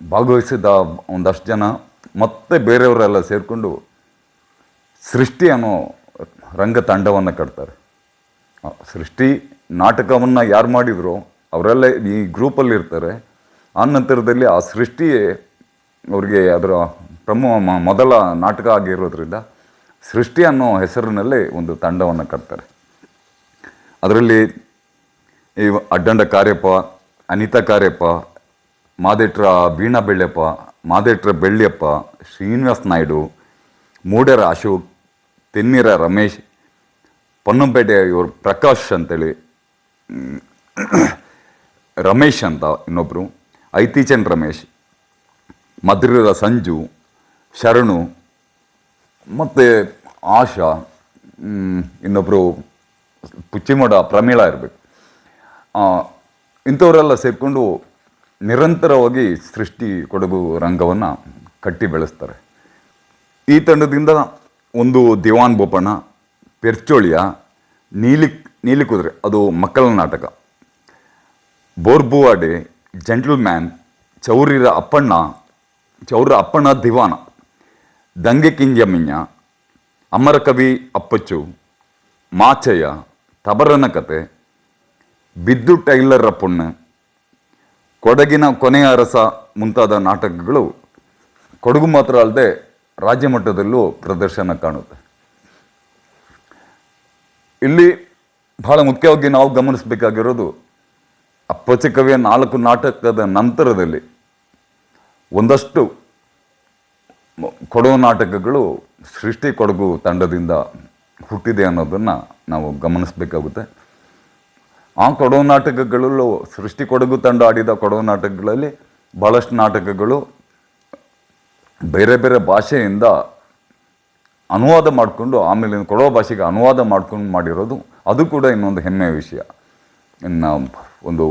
ಭಾಗವಹಿಸಿದ ಒಂದಷ್ಟು ಜನ ಮತ್ತೆ ಬೇರೆಯವರೆಲ್ಲ ಸೇರಿಕೊಂಡು ಸೃಷ್ಟಿ ಅನ್ನೋ ರಂಗ ತಂಡವನ್ನು ಕಟ್ತಾರೆ. ಸೃಷ್ಟಿ ನಾಟಕವನ್ನು ಯಾರು ಮಾಡಿದ್ರು ಅವರೆಲ್ಲ ಈ ಗ್ರೂಪಲ್ಲಿ ಇರ್ತಾರೆ. ಆ ನಂತರದಲ್ಲಿ ಆ ಸೃಷ್ಟಿಯೇ ಅವ್ರಿಗೆ ಅದರ ಮೊದಲ ನಾಟಕ ಆಗಿರೋದ್ರಿಂದ ಸೃಷ್ಟಿ ಅನ್ನೋ ಹೆಸರಿನಲ್ಲೇ ಒಂದು ತಂಡವನ್ನು ಕಟ್ತಾರೆ. ಅದರಲ್ಲಿ ಈ ಅಡ್ಡಂಡ ಕಾರ್ಯಪ್ಪ, ಅನಿತಾ ಕಾರ್ಯಪ್ಪ, ಮಾದೇಟ್ರ ವೀಣಾ ಬೆಳ್ಳೆಪ್ಪ, ಮಾದೇಟ್ರ ಬೆಳ್ಳಿಯಪ್ಪ, ಶ್ರೀನಿವಾಸ್ ನಾಯ್ಡು, ಮೂಡರ ಅಶೋಕ್, ತೆನ್ನೀರ ರಮೇಶ್, ಪೊನ್ನಂಪೇಟೆ ಇವರು ಪ್ರಕಾಶ್ ಅಂತೇಳಿ, ರಮೇಶ್ ಅಂತ ಇನ್ನೊಬ್ಬರು, ಐತೀಚನ್ ರಮೇಶ್, ಮದ್ರಿರ ಸಂಜು, ಶರಣು, ಮತ್ತು ಆಶಾ, ಇನ್ನೊಬ್ಬರು ಪುಚ್ಚಿಮೋಡ ಪ್ರಮೀಳಾ ಇರಬೇಕು. ಇಂಥವರೆಲ್ಲ ಸೇರಿಕೊಂಡು ನಿರಂತರವಾಗಿ ಸೃಷ್ಟಿ ಕೊಡಗು ರಂಗವನ್ನು ಕಟ್ಟಿ ಬೆಳೆಸ್ತಾರೆ. ಈ ತಂಡದಿಂದ ಒಂದು ದಿವಾನ್ ಬೋಪಣ್ಣ, ಪೆರ್ಚೋಳಿಯ, ನೀಲಿ ಕುದುರೆ ಅದು ಮಕ್ಕಳ ನಾಟಕ, ಬೋರ್ಬುವಾಡೆ, ಜೆಂಟಲ್ಮ್ಯಾನ್, ಚೌರ ಅಪ್ಪಣ್ಣ ದಿವಾನ, ದಂಗೆ ಕಿಂಜಮಿಂಜ, ಅಮರಕವಿ ಅಪ್ಪಚ್ಚು, ಮಾಚಯ್ಯ, ತಬರನ ಕತೆ, ಬಿದ್ದು ಟೈಲರ ಪೊಣ್ಣು, ಕೊಡಗಿನ ಕೊನೆಯ ಅರಸ ಮುಂತಾದ ನಾಟಕಗಳು ಕೊಡಗು ಮಾತ್ರ ಅಲ್ಲದೆ ರಾಜ್ಯ ಮಟ್ಟದಲ್ಲೂ ಪ್ರದರ್ಶನ ಕಾಣುತ್ತೆ. ಇಲ್ಲಿ ಬಹಳ ಮುಖ್ಯವಾಗಿ ನಾವು ಗಮನಿಸಬೇಕಾಗಿರೋದು ಅಪ್ಪಚ್ಚ ಕವಿಯ 4 ನಾಟಕದ ನಂತರದಲ್ಲಿ ಒಂದಷ್ಟು ಕೊಡಗು ನಾಟಕಗಳು ಸೃಷ್ಟಿ ಕೊಡಗು ತಂಡದಿಂದ ಹುಟ್ಟಿದೆ ಅನ್ನೋದನ್ನು ನಾವು ಗಮನಿಸಬೇಕಾಗುತ್ತೆ. ಆ ಕೊಡಗು ನಾಟಕಗಳಲ್ಲೂ ಸೃಷ್ಟಿ ಕೊಡಗು ತಂಡ ಆಡಿದ ಕೊಡಗು ನಾಟಕಗಳಲ್ಲಿ ಭಾಳಷ್ಟು ನಾಟಕಗಳು ಬೇರೆ ಬೇರೆ ಭಾಷೆಯಿಂದ ಅನುವಾದ ಮಾಡಿಕೊಂಡು ಆಮೇಲೆ ಕೊಡಗು ಭಾಷೆಗೆ ಅನುವಾದ ಮಾಡ್ಕೊಂಡು ಮಾಡಿರೋದು ಅದು ಕೂಡ ಇನ್ನೊಂದು ಹೆಮ್ಮೆಯ ವಿಷಯ. ಇನ್ನು ಒಂದು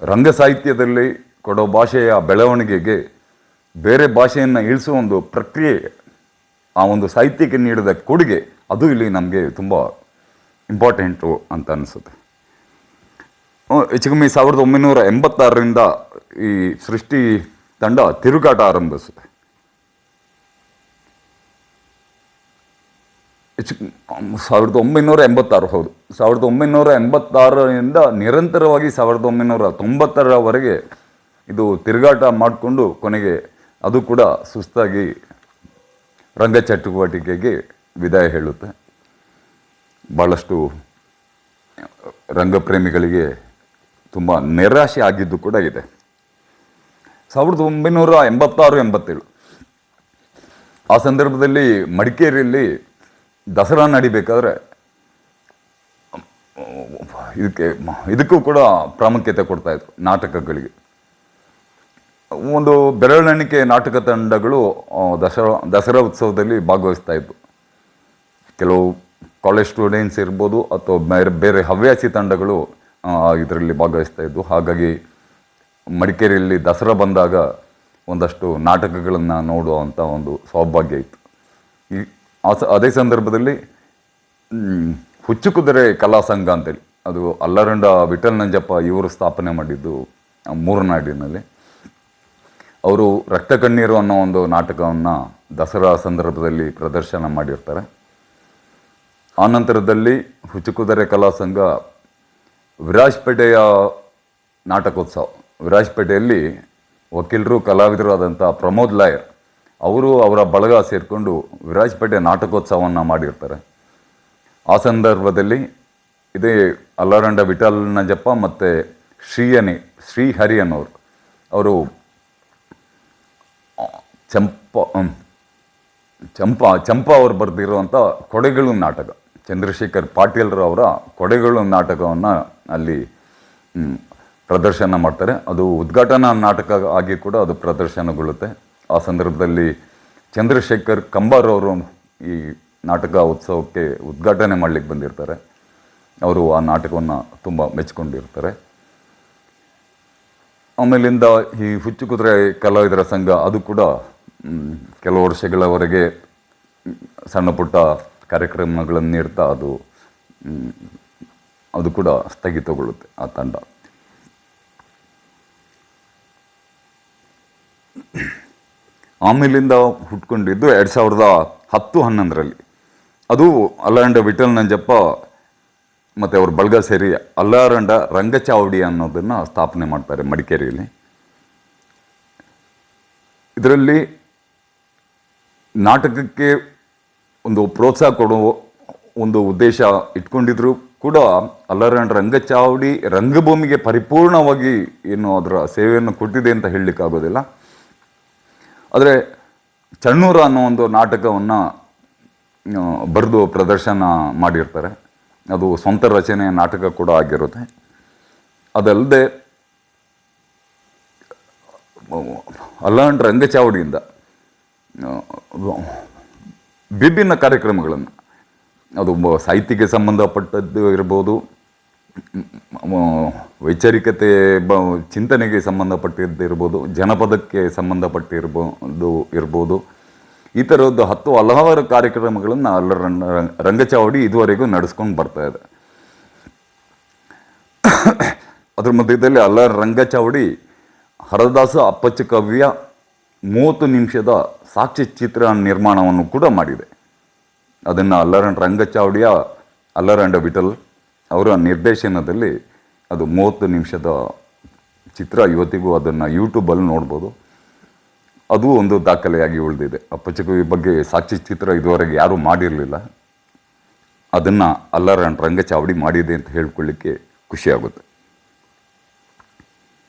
ರಂಗ ಸಾಹಿತ್ಯದಲ್ಲಿ ಕೊಡಗು ಭಾಷೆಯ ಬೆಳವಣಿಗೆಗೆ ಬೇರೆ ಭಾಷೆಯನ್ನು ಇಳಿಸುವ ಒಂದು ಪ್ರಕ್ರಿಯೆ, ಆ ಒಂದು ಸಾಹಿತ್ಯಕ್ಕೆ ನೀಡಿದ ಕೊಡುಗೆ ಅದು ಇಲ್ಲಿ ನಮಗೆ ತುಂಬ ಇಂಪಾರ್ಟೆಂಟು ಅಂತ ಅನಿಸುತ್ತೆ. ಹೆಚ್ಚು ಕಮ್ಮಿ 1986ರಿಂದ ಈ ಸೃಷ್ಟಿ ತಂಡ ತಿರುಗಾಟ ಆರಂಭಿಸುತ್ತೆ. 1986 ಹೌದು, 1986ರಿಂದ ನಿರಂತರವಾಗಿ 1990ರವರೆಗೆ ಇದು ತಿರುಗಾಟ ಮಾಡಿಕೊಂಡು ಕೊನೆಗೆ ಅದು ಕೂಡ ಸುಸ್ತಾಗಿ ರಂಗ ಚಟುವಟಿಕೆಗೆ ವಿದಾಯ ಹೇಳುತ್ತೆ. ಭಾಳಷ್ಟು ರಂಗಪ್ರೇಮಿಗಳಿಗೆ ತುಂಬ ನಿರಾಶೆ ಆಗಿದ್ದು ಕೂಡ ಇದೆ. 1986-87 ಆ ಸಂದರ್ಭದಲ್ಲಿ ಮಡಿಕೇರಿಯಲ್ಲಿ ದಸರಾ ನಡಿಬೇಕಾದ್ರೆ ಇದಕ್ಕೂ ಕೂಡ ಪ್ರಾಮುಖ್ಯತೆ ಕೊಡ್ತಾಯಿದ್ರು ನಾಟಕಗಳಿಗೆ. ಒಂದು ಬೆರಳೆಣಿಕೆ ನಾಟಕ ತಂಡಗಳು ದಸರಾ ಉತ್ಸವದಲ್ಲಿ ಭಾಗವಹಿಸ್ತಾ ಇದ್ವು. ಕೆಲವು ಕಾಲೇಜ್ ಸ್ಟೂಡೆಂಟ್ಸ್ ಇರ್ಬೋದು ಅಥವಾ ಬೇರೆ ಬೇರೆ ಹವ್ಯಾಸಿ ತಂಡಗಳು ಇದರಲ್ಲಿ ಭಾಗವಹಿಸ್ತಾ ಇದ್ವು. ಹಾಗಾಗಿ ಮಡಿಕೇರಿಯಲ್ಲಿ ದಸರಾ ಬಂದಾಗ ಒಂದಷ್ಟು ನಾಟಕಗಳನ್ನು ನೋಡುವಂಥ ಒಂದು ಸೌಭಾಗ್ಯ ಇತ್ತು. ಅದೇ ಸಂದರ್ಭದಲ್ಲಿ ಹುಚ್ಚು ಕುದುರೆ ಕಲಾ ಸಂಘ ಅಂತೇಳಿ, ಅದು ಅಲ್ಲರಂಡ ವಿಠಲ್ ನಂಜಪ್ಪ ಇವರು ಸ್ಥಾಪನೆ ಮಾಡಿದ್ದು ಮೂರನಾಡಿನಲ್ಲಿ. ಅವರು ರಕ್ತ ಕಣ್ಣೀರು ಅನ್ನೋ ಒಂದು ನಾಟಕವನ್ನು ದಸರಾ ಸಂದರ್ಭದಲ್ಲಿ ಪ್ರದರ್ಶನ ಮಾಡಿರ್ತಾರೆ. ಆನಂತರದಲ್ಲಿ ಹುಚ್ಚುಕುದುರೆ ಕಲಾ ಸಂಘ ವಿರಾಜಪೇಟೆಯ ನಾಟಕೋತ್ಸವ, ವಿರಾಜಪೇಟೆಯಲ್ಲಿ ವಕೀಲರು ಕಲಾವಿದರು ಆದಂಥ ಪ್ರಮೋದ್ ಲಾಯರ್ ಅವರು ಅವರ ಬಳಗ ಸೇರಿಕೊಂಡು ವಿರಾಜಪೇಟೆ ನಾಟಕೋತ್ಸವವನ್ನು ಮಾಡಿರ್ತಾರೆ. ಆ ಸಂದರ್ಭದಲ್ಲಿ ಇದೇ ಅಲ್ಲಾರಂಡ ವಿಠಲ್ ನಂಜಪ್ಪ ಮತ್ತು ಶ್ರೀಹರಿ ಅನ್ನೋರು ಅವರು ಚಂಪಾ ಅವರು ಬರೆದಿರುವಂಥ ಕೊಡೆಗಳು ನಾಟಕ, ಚಂದ್ರಶೇಖರ್ ಪಾಟೀಲ್ರು ಅವರ ಕೊಡೆಗಳು ನಾಟಕವನ್ನು ಅಲ್ಲಿ ಪ್ರದರ್ಶನ ಮಾಡ್ತಾರೆ. ಅದು ಉದ್ಘಾಟನಾ ನಾಟಕ ಆಗಿ ಕೂಡ ಅದು ಪ್ರದರ್ಶನಗೊಳ್ಳುತ್ತೆ. ಆ ಸಂದರ್ಭದಲ್ಲಿ ಚಂದ್ರಶೇಖರ್ ಕಂಬಾರ್ ಅವರು ಈ ನಾಟಕ ಉತ್ಸವಕ್ಕೆ ಉದ್ಘಾಟನೆ ಮಾಡಲಿಕ್ಕೆ ಬಂದಿರ್ತಾರೆ. ಅವರು ಆ ನಾಟಕವನ್ನು ತುಂಬ ಮೆಚ್ಚಿಕೊಂಡಿರ್ತಾರೆ. ಆಮೇಲಿಂದ ಈ ಹುಚ್ಚುಕುದುರೆ ಕಲಾವಿದರ ಸಂಘ ಅದು ಕೂಡ ಕೆಲವು ವರ್ಷಗಳವರೆಗೆ ಸಣ್ಣ ಪುಟ್ಟ ಕಾರ್ಯಕ್ರಮಗಳನ್ನು ನೀಡ್ತಾ ಅದು ಕೂಡ ಸ್ಥಗಿತಗೊಳ್ಳುತ್ತೆ ಆ ತಂಡ. ಆಮೇಲಿಂದ ಹುಟ್ಕೊಂಡಿದ್ದು 2010-11ರಲ್ಲಿ. ಅದು ಅಲ್ಲಾರಂಡ ವಿಠಲ್ ನಂಜಪ್ಪ ಮತ್ತು ಅವ್ರ ಬಳಗ ಸೇರಿ ಅಲ್ಲಾರಂಡ ರಂಗಚಾವಡಿ ಅನ್ನೋದನ್ನು ಸ್ಥಾಪನೆ ಮಾಡ್ತಾರೆ ಮಡಿಕೇರಿಯಲ್ಲಿ. ಇದರಲ್ಲಿ ನಾಟಕಕ್ಕೆ ಒಂದು ಪ್ರೋತ್ಸಾಹ ಕೊಡುವ ಒಂದು ಉದ್ದೇಶ ಇಟ್ಕೊಂಡಿದ್ರು ಕೂಡ ಅಲ್ಲಾರಂಡ ರಂಗಚಾವಡಿ ರಂಗಭೂಮಿಗೆ ಪರಿಪೂರ್ಣವಾಗಿ ಏನು ಅದರ ಸೇವೆಯನ್ನು ಕೊಟ್ಟಿದೆ ಅಂತ ಹೇಳಲಿಕ್ಕಾಗೋದಿಲ್ಲ. ಆದರೆ ಚಣ್ಣೂರ ಅನ್ನೋ ಒಂದು ನಾಟಕವನ್ನು ಬರೆದು ಪ್ರದರ್ಶನ ಮಾಡಿರ್ತಾರೆ. ಅದು ಸ್ವಂತ ರಚನೆಯ ನಾಟಕ ಕೂಡ ಆಗಿರುತ್ತೆ. ಅದಲ್ಲದೆ ಅಲ್ಲಾರಂಡ ರಂಗಚಾವಡಿಯಿಂದ ವಿಭಿನ್ನ ಕಾರ್ಯಕ್ರಮಗಳನ್ನು, ಅದು ಸಾಹಿತ್ಯಕ್ಕೆ ಸಂಬಂಧಪಟ್ಟದ್ದು ಇರ್ಬೋದು, ವೈಚಾರಿಕತೆ ಚಿಂತನೆಗೆ ಸಂಬಂಧಪಟ್ಟಿದ್ದಿರ್ಬೋದು, ಜನಪದಕ್ಕೆ ಸಂಬಂಧಪಟ್ಟಿರ್ಬೋದು, ಈ ಥರದ್ದು ಹಲವಾರು ಕಾರ್ಯಕ್ರಮಗಳನ್ನು ಅಲ್ಲಾರಂಡ ರಂಗಚಾವಡಿ ಇದುವರೆಗೂ ನಡೆಸ್ಕೊಂಡು ಬರ್ತಾ ಇದೆ. ಅದ್ರ ಮಧ್ಯದಲ್ಲಿ ಅಲ್ಲಾರಂಡ ರಂಗಚಾವಡಿ ಹರದಾಸ ಅಪ್ಪಚ್ಚ ಕವಿಯ 30 ನಿಮಿಷದ ಸಾಕ್ಷ್ಯಚಿತ್ರ ನಿರ್ಮಾಣವನ್ನು ಕೂಡ ಮಾಡಿದೆ. ಅದನ್ನು ಅಲ್ಲಾರಂಡ ರಂಗಚಾವಡಿಯ ಅಲ್ಲಾರಂಡ ವಿಠಲ್ ಅವರ ನಿರ್ದೇಶನದಲ್ಲಿ ಅದು 30 ನಿಮಿಷದ ಚಿತ್ರ ಇವತ್ತಿಗೂ ಅದನ್ನು ಯೂಟ್ಯೂಬಲ್ಲಿ ನೋಡ್ಬೋದು. ಅದು ಒಂದು ದಾಖಲೆಯಾಗಿ ಉಳಿದಿದೆ. ಅಪ್ಪಚ್ಚಕವಿ ಬಗ್ಗೆ ಸಾಕ್ಷ್ಯಚಿತ್ರ ಇದುವರೆಗೆ ಯಾರೂ ಮಾಡಿರಲಿಲ್ಲ. ಅದನ್ನು ಅಲ್ಲಾರಂಡ ರಂಗಚಾವಡಿ ಮಾಡಿದೆ ಅಂತ ಹೇಳ್ಕೊಳ್ಳಿಕ್ಕೆ ಖುಷಿಯಾಗುತ್ತೆ.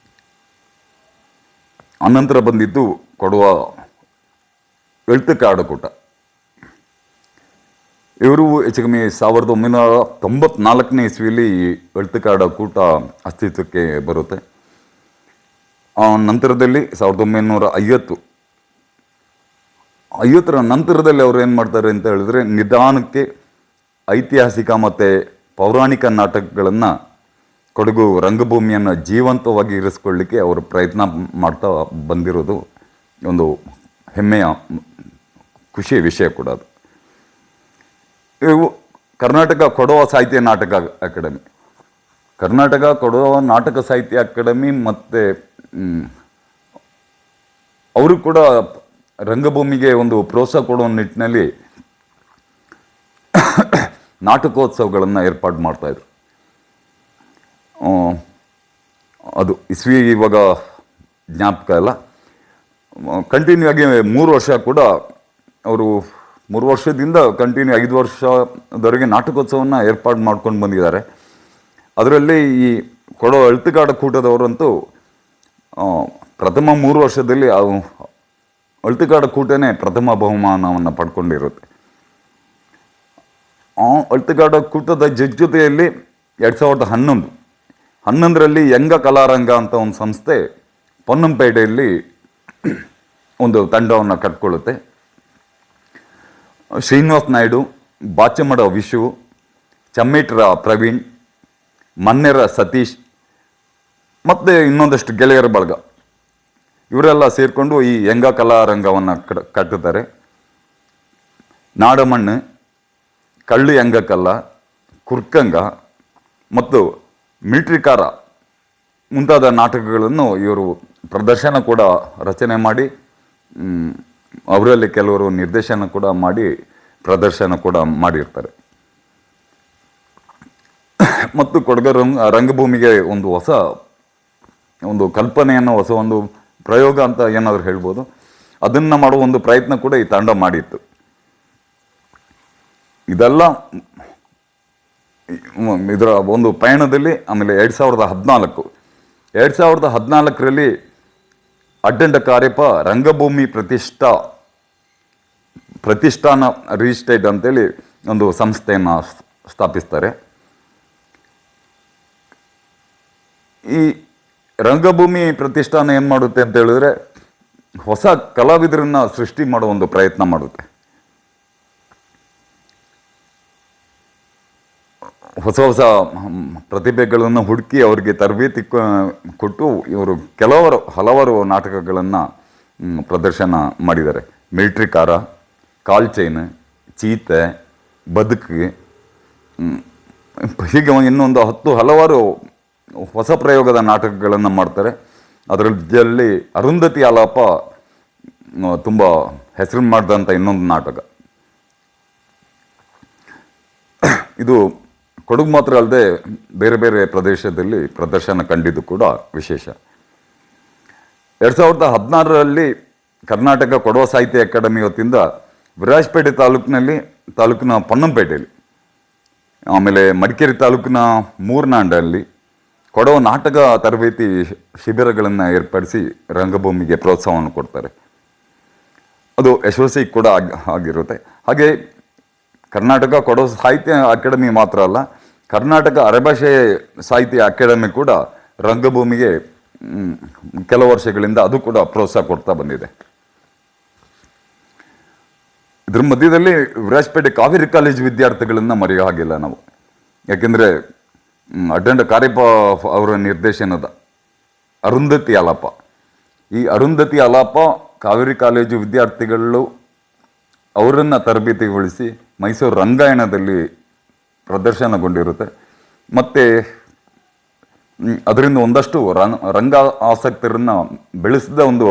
ಅನಂತರ ಬಂದಿದ್ದು ಕೊಡುವ ಎಳ್ತಕ್ಕೆ ಆಡಕೂಟ. ಇವರು ಹೆಚ್ಚು ಕಮ್ಮಿ 1994ನೇ ಇಸ್ವಿಯಲ್ಲಿ ಎಳ್ತಕ್ಕೆ ಆಡಕೂಟ ಅಸ್ತಿತ್ವಕ್ಕೆ ಬರುತ್ತೆ. ಆ ನಂತರದಲ್ಲಿ 1950ರ ನಂತರದಲ್ಲಿ ಅವರು ಏನು ಮಾಡ್ತಾರೆ ಅಂತ ಹೇಳಿದ್ರೆ, ನಿಧಾನಕ್ಕೆ ಐತಿಹಾಸಿಕ ಮತ್ತು ಪೌರಾಣಿಕ ನಾಟಕಗಳನ್ನು ಕೊಡಗು ರಂಗಭೂಮಿಯನ್ನು ಜೀವಂತವಾಗಿ ಇರಿಸ್ಕೊಳ್ಳಿಕ್ಕೆ ಅವರು ಪ್ರಯತ್ನ ಮಾಡ್ತಾ ಬಂದಿರೋದು ಒಂದು ಹೆಮ್ಮೆಯ ಖುಷಿಯ ವಿಷಯ ಕೂಡ. ಅದು ಇವು ಕರ್ನಾಟಕ ಕೊಡವ ಸಾಹಿತ್ಯ ನಾಟಕ ಅಕಾಡೆಮಿ, ಕರ್ನಾಟಕ ಕೊಡವ ನಾಟಕ ಸಾಹಿತ್ಯ ಅಕಾಡೆಮಿ ಮತ್ತು ಅವರು ಕೂಡ ರಂಗಭೂಮಿಗೆ ಒಂದು ಪ್ರೋತ್ಸಾಹ ಕೊಡುವ ನಿಟ್ಟಿನಲ್ಲಿ ನಾಟಕೋತ್ಸವಗಳನ್ನು ಏರ್ಪಾಡು ಮಾಡ್ತಾಯಿದ್ರು. ಅದು ಇಸ್ವಿ ಇವಾಗ ಜ್ಞಾಪಕ ಇಲ್ಲ. ಕಂಟಿನ್ಯೂ ಆಗಿ 3 ವರ್ಷ ಕೂಡ ಅವರು 3 ವರ್ಷದಿಂದ ಕಂಟಿನ್ಯೂ 5 ವರ್ಷದವರೆಗೆ ನಾಟಕೋತ್ಸವವನ್ನು ಏರ್ಪಾಡು ಮಾಡ್ಕೊಂಡು ಬಂದಿದ್ದಾರೆ. ಅದರಲ್ಲಿ ಈ ಕೊಡೋ ಅಳ್ತಗಾಡ ಕೂಟದವರಂತೂ ಪ್ರಥಮ 3 ವರ್ಷದಲ್ಲಿ ಅಳ್ತಗಾಡ ಕೂಟನೇ ಪ್ರಥಮ ಬಹುಮಾನವನ್ನು ಪಡ್ಕೊಂಡಿರುತ್ತೆ. ಅಳ್ತಗಾಡ ಕೂಟದ ಜೊತೆಯಲ್ಲಿ 2011ರಲ್ಲಿ ಯಂಗ ಕಲಾರಂಗ ಅಂತ ಒಂದು ಸಂಸ್ಥೆ ಪೊನ್ನಂಪೇಟೆಯಲ್ಲಿ ಒಂದು ತಂಡವನ್ನು ಕಟ್ಕೊಳ್ಳುತ್ತೆ. ಶ್ರೀನಿವಾಸ್ ನಾಯ್ಡು, ಬಾಚಮಡ ವಿಶು, ಚಮ್ಮೇಟ್ರ ಪ್ರವೀಣ್, ಮನ್ನೆರ ಸತೀಶ್ ಮತ್ತು ಇನ್ನೊಂದಷ್ಟು ಗೆಳೆಯರ ಬಳಗ ಇವರೆಲ್ಲ ಸೇರಿಕೊಂಡು ಈ ಯಂಗ ಕಲಾರಂಗವನ್ನು ಕಟ್ಟುತ್ತಾರೆ. ನಾಡಮಣ್ಣು, ಕಳ್ಳು ಯಂಗಕಲ್ಲ, ಕುರ್ಕಂಗ ಮತ್ತು ಮಿಲಿಟ್ರಿಕಾರ ಮುಂತಾದ ನಾಟಕಗಳನ್ನು ಇವರು ಪ್ರದರ್ಶನ ಕೂಡ ರಚನೆ ಮಾಡಿ, ಅವರಲ್ಲಿ ಕೆಲವರು ನಿರ್ದೇಶನ ಕೂಡ ಮಾಡಿ ಪ್ರದರ್ಶನ ಕೂಡ ಮಾಡಿರ್ತಾರೆ. ಮತ್ತು ಕೊಡಗು ರಂಗಭೂಮಿಗೆ ಒಂದು ಹೊಸ ಒಂದು ಕಲ್ಪನೆಯನ್ನು, ಹೊಸ ಒಂದು ಪ್ರಯೋಗ ಅಂತ ಏನಾದರೂ ಹೇಳ್ಬೋದು, ಅದನ್ನು ಮಾಡುವ ಒಂದು ಪ್ರಯತ್ನ ಕೂಡ ಈ ತಂಡ ಮಾಡಿತ್ತು. ಇದೆಲ್ಲ ಇದರ ಒಂದು ಪಯಣದಲ್ಲಿ ಆಮೇಲೆ 2014ರಲ್ಲಿ ಅಡ್ಡಂಡ ಕಾರ್ಯಪ ರಂಗಭೂಮಿ ಪ್ರತಿಷ್ಠಾನ ರಿಜಿಸ್ಟರ್ಡ್ ಅಂತೇಳಿ ಒಂದು ಸಂಸ್ಥೆಯನ್ನು ಸ್ಥಾಪಿಸ್ತಾರೆ. ಈ ರಂಗಭೂಮಿ ಪ್ರತಿಷ್ಠಾನ ಏನು ಮಾಡುತ್ತೆ ಅಂತ ಹೇಳಿದ್ರೆ, ಹೊಸ ಕಲಾವಿದರನ್ನ ಸೃಷ್ಟಿ ಮಾಡೋ ಒಂದು ಪ್ರಯತ್ನ ಮಾಡುತ್ತೆ. ಹೊಸ ಹೊಸ ಪ್ರತಿಭೆಗಳನ್ನು ಹುಡುಕಿ ಅವರಿಗೆ ತರಬೇತಿ ಕೊಟ್ಟು ಇವರು ಹಲವಾರು ನಾಟಕಗಳನ್ನು ಪ್ರದರ್ಶನ ಮಾಡಿದ್ದಾರೆ. ಮಿಲಿಟ್ರಿ ಕಾರ, ಕಾಲ್ ಚೈನ್, ಚೀತೆ, ಬದುಕು, ಹೀಗೆ ಇನ್ನೊಂದು ಹಲವಾರು ಹೊಸ ಪ್ರಯೋಗದ ನಾಟಕಗಳನ್ನು ಮಾಡ್ತಾರೆ. ಅದರಲ್ಲಿ ಅರುಂಧತಿ ಆಲಾಪ ತುಂಬ ಹೆಸರು ಮಾಡಿದಂಥ ಇನ್ನೊಂದು ನಾಟಕ. ಇದು ಕೊಡಗು ಮಾತ್ರ ಅಲ್ಲದೆ ಬೇರೆ ಬೇರೆ ಪ್ರದೇಶದಲ್ಲಿ ಪ್ರದರ್ಶನ ಕಂಡಿದ್ದು ಕೂಡ ವಿಶೇಷ. 2016ರಲ್ಲಿ ಕರ್ನಾಟಕ ಕೊಡವ ಸಾಹಿತ್ಯ ಅಕಾಡೆಮಿ ವತಿಯಿಂದ ವಿರಾಜಪೇಟೆ ತಾಲೂಕಿನ ಪೊನ್ನಂಪೇಟೆಯಲ್ಲಿ, ಆಮೇಲೆ ಮಡಿಕೇರಿ ತಾಲೂಕಿನ ಮೂರ್ನಾಂಡಲ್ಲಿ ಕೊಡವ ನಾಟಕ ತರಬೇತಿ ಶಿಬಿರಗಳನ್ನು ಏರ್ಪಡಿಸಿ ರಂಗಭೂಮಿಗೆ ಪ್ರೋತ್ಸಾಹವನ್ನು ಕೊಡ್ತಾರೆ. ಅದು ಯಶಸ್ವಿ ಕೂಡ ಆಗಿರುತ್ತೆ. ಹಾಗೆ ಕರ್ನಾಟಕ ಕೊಡವ ಸಾಹಿತ್ಯ ಅಕಾಡೆಮಿ ಮಾತ್ರ ಅಲ್ಲ, ಕರ್ನಾಟಕ ಅರೆಭಾಷೆ ಸಾಹಿತ್ಯ ಅಕಾಡೆಮಿ ಕೂಡ ರಂಗಭೂಮಿಗೆ ಕೆಲವು ವರ್ಷಗಳಿಂದ ಅದು ಕೂಡ ಪ್ರೋತ್ಸಾಹ ಕೊಡ್ತಾ ಬಂದಿದೆ. ಇದ್ರ ಮಧ್ಯದಲ್ಲಿ ವಿರಾಜಪೇಟೆ ಕಾವೇರಿ ಕಾಲೇಜು ವಿದ್ಯಾರ್ಥಿಗಳನ್ನು ಮರೆಯೋ ಹಾಗಿಲ್ಲ ನಾವು. ಯಾಕೆಂದರೆ ಅಡ್ಡಂಡ ಕಾರ್ಯಪ್ಪ ಅವರ ನಿರ್ದೇಶನದ ಅರುಂಧತಿ ಆಲಾಪ, ಈ ಅರುಂಧತಿ ಆಲಾಪ ಕಾವೇರಿ ಕಾಲೇಜು ವಿದ್ಯಾರ್ಥಿಗಳು ಅವರನ್ನು ತರಬೇತಿಗೊಳಿಸಿ ಮೈಸೂರು ರಂಗಾಯಣದಲ್ಲಿ ಪ್ರದರ್ಶನಗೊಂಡಿರುತ್ತೆ. ಮತ್ತು ಅದರಿಂದ ಒಂದಷ್ಟು ರಂಗ ಆಸಕ್ತರನ್ನು ಬೆಳೆಸಿದ ಒಂದು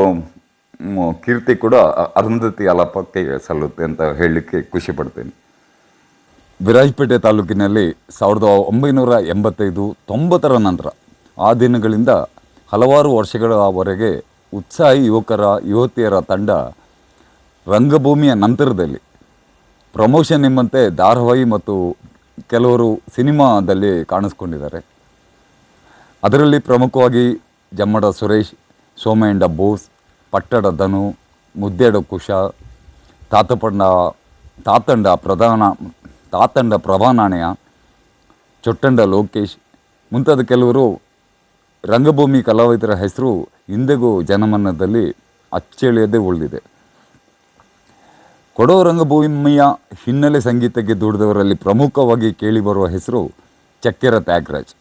ಕೀರ್ತಿ ಕೂಡ ಅರುಂಧತಿ ಆಲಾಪಕ್ಕೆ ಸಲ್ಲುತ್ತೆ ಅಂತ ಹೇಳಲಿಕ್ಕೆ ಖುಷಿ ಪಡ್ತೇನೆ. ವಿರಾಜಪೇಟೆ ತಾಲೂಕಿನಲ್ಲಿ 1985-90ರ ನಂತರ ಆ ದಿನಗಳಿಂದ ಹಲವಾರು ವರ್ಷಗಳವರೆಗೆ ಉತ್ಸಾಹಿ ಯುವತಿಯರ ತಂಡ ರಂಗಭೂಮಿಯ ನಂತರದಲ್ಲಿ ಪ್ರಮೋಷನ್ ಎಂಬಂತೆ ಧಾರಾವಾಹಿ ಮತ್ತು ಕೆಲವರು ಸಿನಿಮಾದಲ್ಲಿ ಕಾಣಿಸ್ಕೊಂಡಿದ್ದಾರೆ. ಅದರಲ್ಲಿ ಪ್ರಮುಖವಾಗಿ ಜಮ್ಮಡ ಸುರೇಶ್, ಸೋಮಯ್ಯಂಡ ಬೋಸ್, ಪಟ್ಟಡ ಧನು, ಮುದ್ದೇಡ ಕುಶ, ತಾತಂಡ ಪ್ರಭಾನಾಣಯ, ಚೊಟ್ಟಂಡ ಲೋಕೇಶ್ ಮುಂತಾದ ಕೆಲವರು ರಂಗಭೂಮಿ ಕಲಾವಿದರ ಹೆಸರು ಇಂದಿಗೂ ಜನಮನದಲ್ಲಿ ಅಚ್ಚಳಿಯದೇ ಉಳಿದಿದೆ. ಕೊಡವ ರಂಗಭೂಮಿಯ ಹಿನ್ನೆಲೆ ಸಂಗೀತಕ್ಕೆ ದುಡಿದವರಲ್ಲಿ ಪ್ರಮುಖವಾಗಿ ಕೇಳಿಬರುವ ಹೆಸರು ಚಕ್ಕೆರ ತ್ಯಾಗರಾಜ್.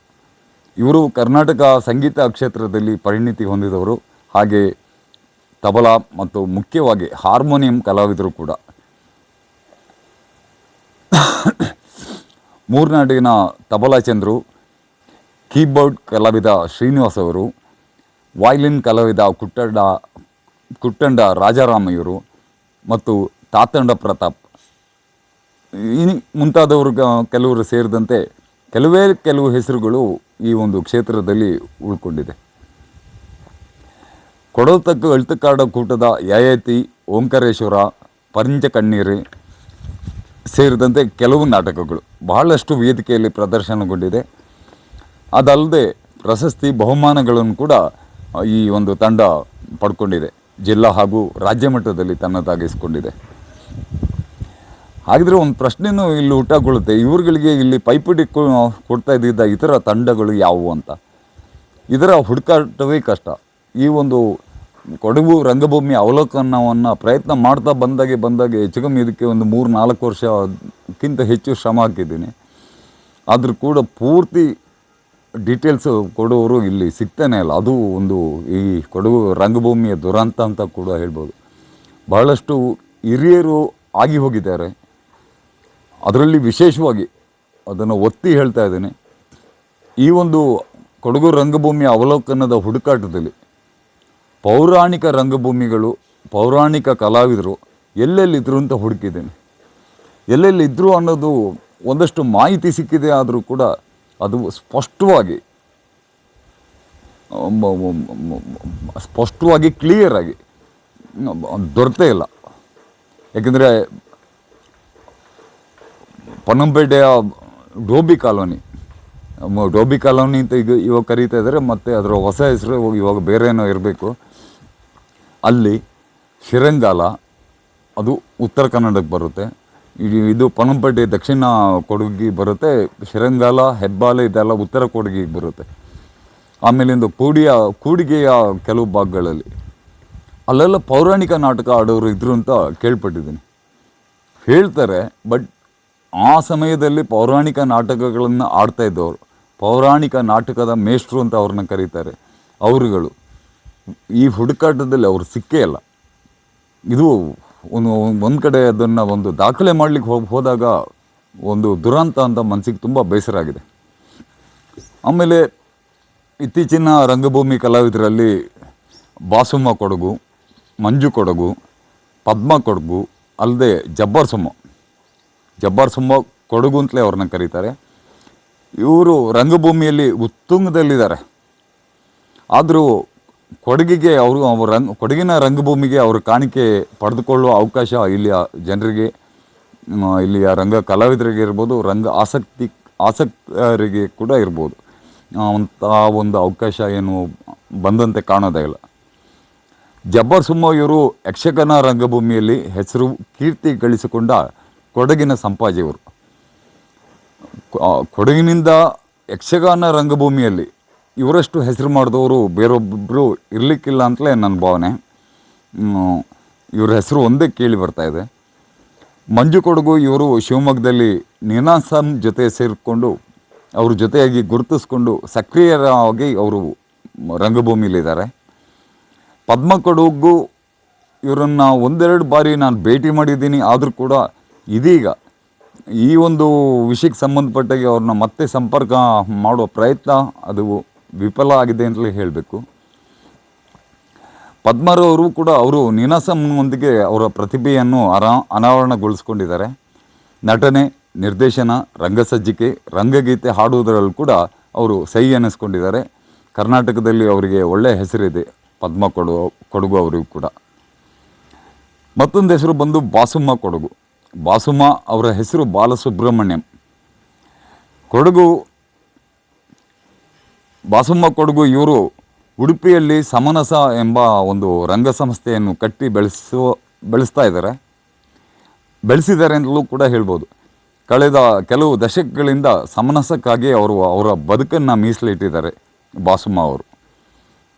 ಇವರು ಕರ್ನಾಟಕ ಸಂಗೀತ ಕ್ಷೇತ್ರದಲ್ಲಿ ಪರಿಣಿತಿ ಹೊಂದಿದವರು, ಹಾಗೆ ತಬಲಾ ಮತ್ತು ಮುಖ್ಯವಾಗಿ ಹಾರ್ಮೋನಿಯಂ ಕಲಾವಿದರು ಕೂಡ. ಮೂರ್ನಾಡಿನ ತಬಲಾ ಚಂದ್ರು, ಕೀಬೋರ್ಡ್ ಕಲಾವಿದ ಶ್ರೀನಿವಾಸ್ ಅವರು, ವಾಯ್ಲಿನ್ ಕಲಾವಿದ ಕುಟ್ಟಂಡ ರಾಜಾರಾಮಯ್ಯರು ಮತ್ತು ತಾತಂಡ ಪ್ರತಾಪ್ ಮುಂತಾದವರು ಕೆಲವರು ಸೇರಿದಂತೆ ಕೆಲವು ಹೆಸರುಗಳು ಈ ಒಂದು ಕ್ಷೇತ್ರದಲ್ಲಿ ಉಳ್ಕೊಂಡಿದೆ. ಕೊಡವತಕ್ಕ ಎಳ್ತುಕಾಡ ಕೂಟದ ಯಯಾತಿ, ಓಂಕಾರೇಶ್ವರ, ಪಂಚ ಕಣ್ಣೀರು ಸೇರಿದಂತೆ ಕೆಲವು ನಾಟಕಗಳು ಬಹಳಷ್ಟು ವೇದಿಕೆಯಲ್ಲಿ ಪ್ರದರ್ಶನಗೊಂಡಿದೆ. ಅದಲ್ಲದೆ ಪ್ರಶಸ್ತಿ ಬಹುಮಾನಗಳನ್ನು ಕೂಡ ಈ ಒಂದು ತಂಡ ಪಡ್ಕೊಂಡಿದೆ. ಜಿಲ್ಲಾ ಹಾಗೂ ರಾಜ್ಯ ಮಟ್ಟದಲ್ಲಿ ತನ್ನದಾಗಿಸಿಕೊಂಡಿದೆ. ಹಾಗಿದ್ರೆ ಒಂದು ಪ್ರಶ್ನೆಯೂ ಇಲ್ಲಿ ಹುಟ್ಟಾಕೊಳ್ಳುತ್ತೆ, ಇವ್ರುಗಳಿಗೆ ಇಲ್ಲಿ ಪೈಪೋಟಿ ಕೊಡ್ತಾ ಇದ್ದಿದ್ದ ಇತರ ತಂಡಗಳು ಯಾವುವು ಅಂತ. ಇದರ ಹುಡುಕಾಟವೇ ಕಷ್ಟ. ಈ ಒಂದು ಕೊಡಗು ರಂಗಭೂಮಿ ಅವಲೋಕನವನ್ನು ಪ್ರಯತ್ನ ಮಾಡ್ತಾ ಬಂದಾಗೆ ಹೆಚ್ಚು ಕಮ್ಮಿ ಇದಕ್ಕೆ ಒಂದು 3-4 ವರ್ಷಕ್ಕಿಂತ ಹೆಚ್ಚು ಶ್ರಮ ಹಾಕಿದ್ದೀನಿ. ಆದರೂ ಕೂಡ ಪೂರ್ತಿ ಡೀಟೇಲ್ಸು ಕೊಡುವವರು ಇಲ್ಲಿ ಸಿಗ್ತಾನೆ ಇಲ್ಲ. ಅದು ಒಂದು ಈ ಕೊಡಗು ರಂಗಭೂಮಿಯ ದುರಂತ ಅಂತ ಕೂಡ ಹೇಳ್ಬೋದು. ಬಹಳಷ್ಟು ಹಿರಿಯರು ಆಗಿ ಹೋಗಿದ್ದಾರೆ. ಅದರಲ್ಲಿ ವಿಶೇಷವಾಗಿ ಅದನ್ನು ಒತ್ತಿ ಹೇಳ್ತಾ ಇದ್ದೇನೆ, ಈ ಒಂದು ಕೊಡಗು ರಂಗಭೂಮಿಯ ಅವಲೋಕನದ ಹುಡುಕಾಟದಲ್ಲಿ ಪೌರಾಣಿಕ ರಂಗಭೂಮಿಗಳು, ಪೌರಾಣಿಕ ಕಲಾವಿದರು ಎಲ್ಲೆಲ್ಲಿದ್ದರು ಅಂತ ಹುಡುಕಿದ್ದೇನೆ. ಎಲ್ಲೆಲ್ಲಿದ್ದರು ಅನ್ನೋದು ಒಂದಷ್ಟು ಮಾಹಿತಿ ಸಿಕ್ಕಿದೆ. ಆದರೂ ಕೂಡ ಅದು ಸ್ಪಷ್ಟವಾಗಿ ಕ್ಲಿಯರಾಗಿ ದೊರೆತೇ ಇಲ್ಲ. ಯಾಕೆಂದರೆ ಪೊನ್ನಂಪೇಟೆಯ ಡೋಬಿ ಕಾಲೋನಿ ಅಂತ ಇವಾಗ ಕರೀತಾ ಇದ್ದಾರೆ, ಮತ್ತು ಅದರ ಹೊಸ ಹೆಸರು ಇವಾಗ ಬೇರೆ ಏನೋ ಇರಬೇಕು. ಅಲ್ಲಿ ಶಿರಂಗಾಲ, ಅದು ಉತ್ತರ ಕನ್ನಡಕ್ಕೆ ಬರುತ್ತೆ. ಇದು ಪೊನ್ನಂಪೇಟೆ ದಕ್ಷಿಣ ಕೊಡಗಿಗೆ ಬರುತ್ತೆ. ಶಿರಂಗಾಲ, ಹೆಬ್ಬಾಲೆ ಇದೆಲ್ಲ ಉತ್ತರ ಕೊಡಗಿಗೆ ಬರುತ್ತೆ. ಆಮೇಲಿಂದ ಕೂಡಿಗೆಯ ಕೆಲವು ಭಾಗಗಳಲ್ಲಿ ಅಲ್ಲೆಲ್ಲ ಪೌರಾಣಿಕ ನಾಟಕ ಆಡೋರು ಇದ್ರು ಅಂತ ಕೇಳ್ಪಟ್ಟಿದ್ದೀನಿ, ಹೇಳ್ತಾರೆ. ಬಟ್ ಆ ಸಮಯದಲ್ಲಿ ಪೌರಾಣಿಕ ನಾಟಕಗಳನ್ನು ಆಡ್ತಾ ಇದ್ದವರು, ಪೌರಾಣಿಕ ನಾಟಕದ ಮೇಷ್ಟ್ರು ಅಂತ ಅವ್ರನ್ನ ಕರೀತಾರೆ, ಅವರುಗಳು ಈ ಹುಡುಕಾಟದಲ್ಲಿ ಅವರು ಸಿಕ್ಕೇ ಇಲ್ಲ. ಇದು ಒಂದು ಕಡೆ ಅದನ್ನು ಒಂದು ದಾಖಲೆ ಮಾಡಲಿಕ್ಕೆ ಹೋದಾಗ ಒಂದು ದುರಂತ ಅಂತ ಮನಸ್ಸಿಗೆ ತುಂಬ ಬೇಸರ ಆಗಿದೆ. ಆಮೇಲೆ ಇತ್ತೀಚಿನ ರಂಗಭೂಮಿ ಕಲಾವಿದರಲ್ಲಿ ಬಾಸುಮ್ಮ ಕೊಡಗು, ಮಂಜು ಕೊಡಗು, ಪದ್ಮ ಕೊಡಗು ಅಲ್ಲದೆ ಜಬ್ಬಾರ್ ಸುಮ್ಮ ಕೊಡಗು ಅಂತಲೇ ಅವ್ರನ್ನ ಕರೀತಾರೆ. ಇವರು ರಂಗಭೂಮಿಯಲ್ಲಿ ಉತ್ತುಂಗದಲ್ಲಿದ್ದಾರೆ. ಆದರೂ ಕೊಡಗಿಗೆ ಕೊಡಗಿನ ರಂಗಭೂಮಿಗೆ ಅವರು ಕಾಣಿಕೆ ಪಡೆದುಕೊಳ್ಳುವ ಅವಕಾಶ ಇಲ್ಲಿಯ ಜನರಿಗೆ, ಇಲ್ಲಿಯ ರಂಗ ಕಲಾವಿದರಿಗೆ ಇರ್ಬೋದು, ರಂಗ ಆಸಕ್ತರಿಗೆ ಕೂಡ ಇರ್ಬೋದು. ಅಂಥ ಒಂದು ಅವಕಾಶ ಏನು ಬಂದಂತೆ ಕಾಣೋದೇ ಇಲ್ಲ. ಜಬ್ಬಾರ್ ಸುಮ್ಮ ಇವರು ಯಕ್ಷಗಾನ ರಂಗಭೂಮಿಯಲ್ಲಿ ಹೆಸರು ಕೀರ್ತಿ ಗಳಿಸಿಕೊಂಡ ಕೊಡಗಿನ ಸಂಪಾಜಿಯವರು. ಕೊಡಗಿನಿಂದ ಯಕ್ಷಗಾನ ರಂಗಭೂಮಿಯಲ್ಲಿ ಇವರಷ್ಟು ಹೆಸರು ಮಾಡಿದವರು ಬೇರೊಬ್ಬರು ಇರಲಿಕ್ಕಿಲ್ಲ ಅಂತಲೇ ನನ್ನ ಭಾವನೆ. ಇವ್ರ ಹೆಸರು ಒಂದೇ ಕೇಳಿ ಬರ್ತಾಯಿದೆ. ಮಂಜು ಕೊಡಗು ಇವರು ಶಿವಮೊಗ್ಗದಲ್ಲಿ ನೀನಾಸಂ ಜೊತೆ ಸೇರಿಕೊಂಡು ಅವ್ರ ಜೊತೆಯಾಗಿ ಗುರುತಿಸ್ಕೊಂಡು ಸಕ್ರಿಯರಾಗಿ ಅವರು ರಂಗಭೂಮಿಯಲ್ಲಿದ್ದಾರೆ. ಪದ್ಮ ಕೊಡಗು ಇವರನ್ನು ಒಂದೆರಡು ಬಾರಿ ನಾನು ಭೇಟಿ ಮಾಡಿದ್ದೀನಿ. ಆದರೂ ಕೂಡ ಇದೀಗ ಈ ಒಂದು ವಿಷಯಕ್ಕೆ ಸಂಬಂಧಪಟ್ಟಾಗಿ ಅವ್ರನ್ನ ಮತ್ತೆ ಸಂಪರ್ಕ ಮಾಡುವ ಪ್ರಯತ್ನ ಅದು ವಿಫಲ ಆಗಿದೆ ಅಂತಲೇ ಹೇಳಬೇಕು. ಪದ್ಮರವರು ಕೂಡ ಅವರು ನೀನಾಸಂನೊಂದಿಗೆ ಅವರ ಪ್ರತಿಭೆಯನ್ನು ಅನಾವರಣಗೊಳಿಸ್ಕೊಂಡಿದ್ದಾರೆ. ನಟನೆ, ನಿರ್ದೇಶನ, ರಂಗಸಜ್ಜಿಕೆ, ರಂಗಗೀತೆ ಹಾಡುವುದರಲ್ಲೂ ಕೂಡ ಅವರು ಸೈ ಅನ್ನಿಸ್ಕೊಂಡಿದ್ದಾರೆ. ಕರ್ನಾಟಕದಲ್ಲಿ ಅವರಿಗೆ ಒಳ್ಳೆಯ ಹೆಸರಿದೆ ಪದ್ಮ ಕೊಡಗು ಅವರಿಗೂ ಕೂಡ. ಮತ್ತೊಂದು ಹೆಸರು ಬಂದು ಬಾಸುಮ್ಮ ಕೊಡಗು. ಬಾಸುಮ್ಮ ಅವರ ಹೆಸರು ಬಾಲಸುಬ್ರಹ್ಮಣ್ಯಂ. ಬಾಸುಮ್ಮ ಕೊಡಗು ಇವರು ಉಡುಪಿಯಲ್ಲಿ ಸಮನಸ ಎಂಬ ಒಂದು ರಂಗ ಸಂಸ್ಥೆಯನ್ನು ಕಟ್ಟಿ ಬೆಳೆಸಿದ್ದಾರೆ ಅಂತಲೂ ಕೂಡ ಹೇಳ್ಬೋದು. ಕಳೆದ ಕೆಲವು ದಶಕಗಳಿಂದ ಸಮನಸಕ್ಕಾಗಿ ಅವರ ಬದುಕನ್ನು ಮೀಸಲಿಟ್ಟಿದ್ದಾರೆ ಬಾಸುಮ್ಮ ಅವರು.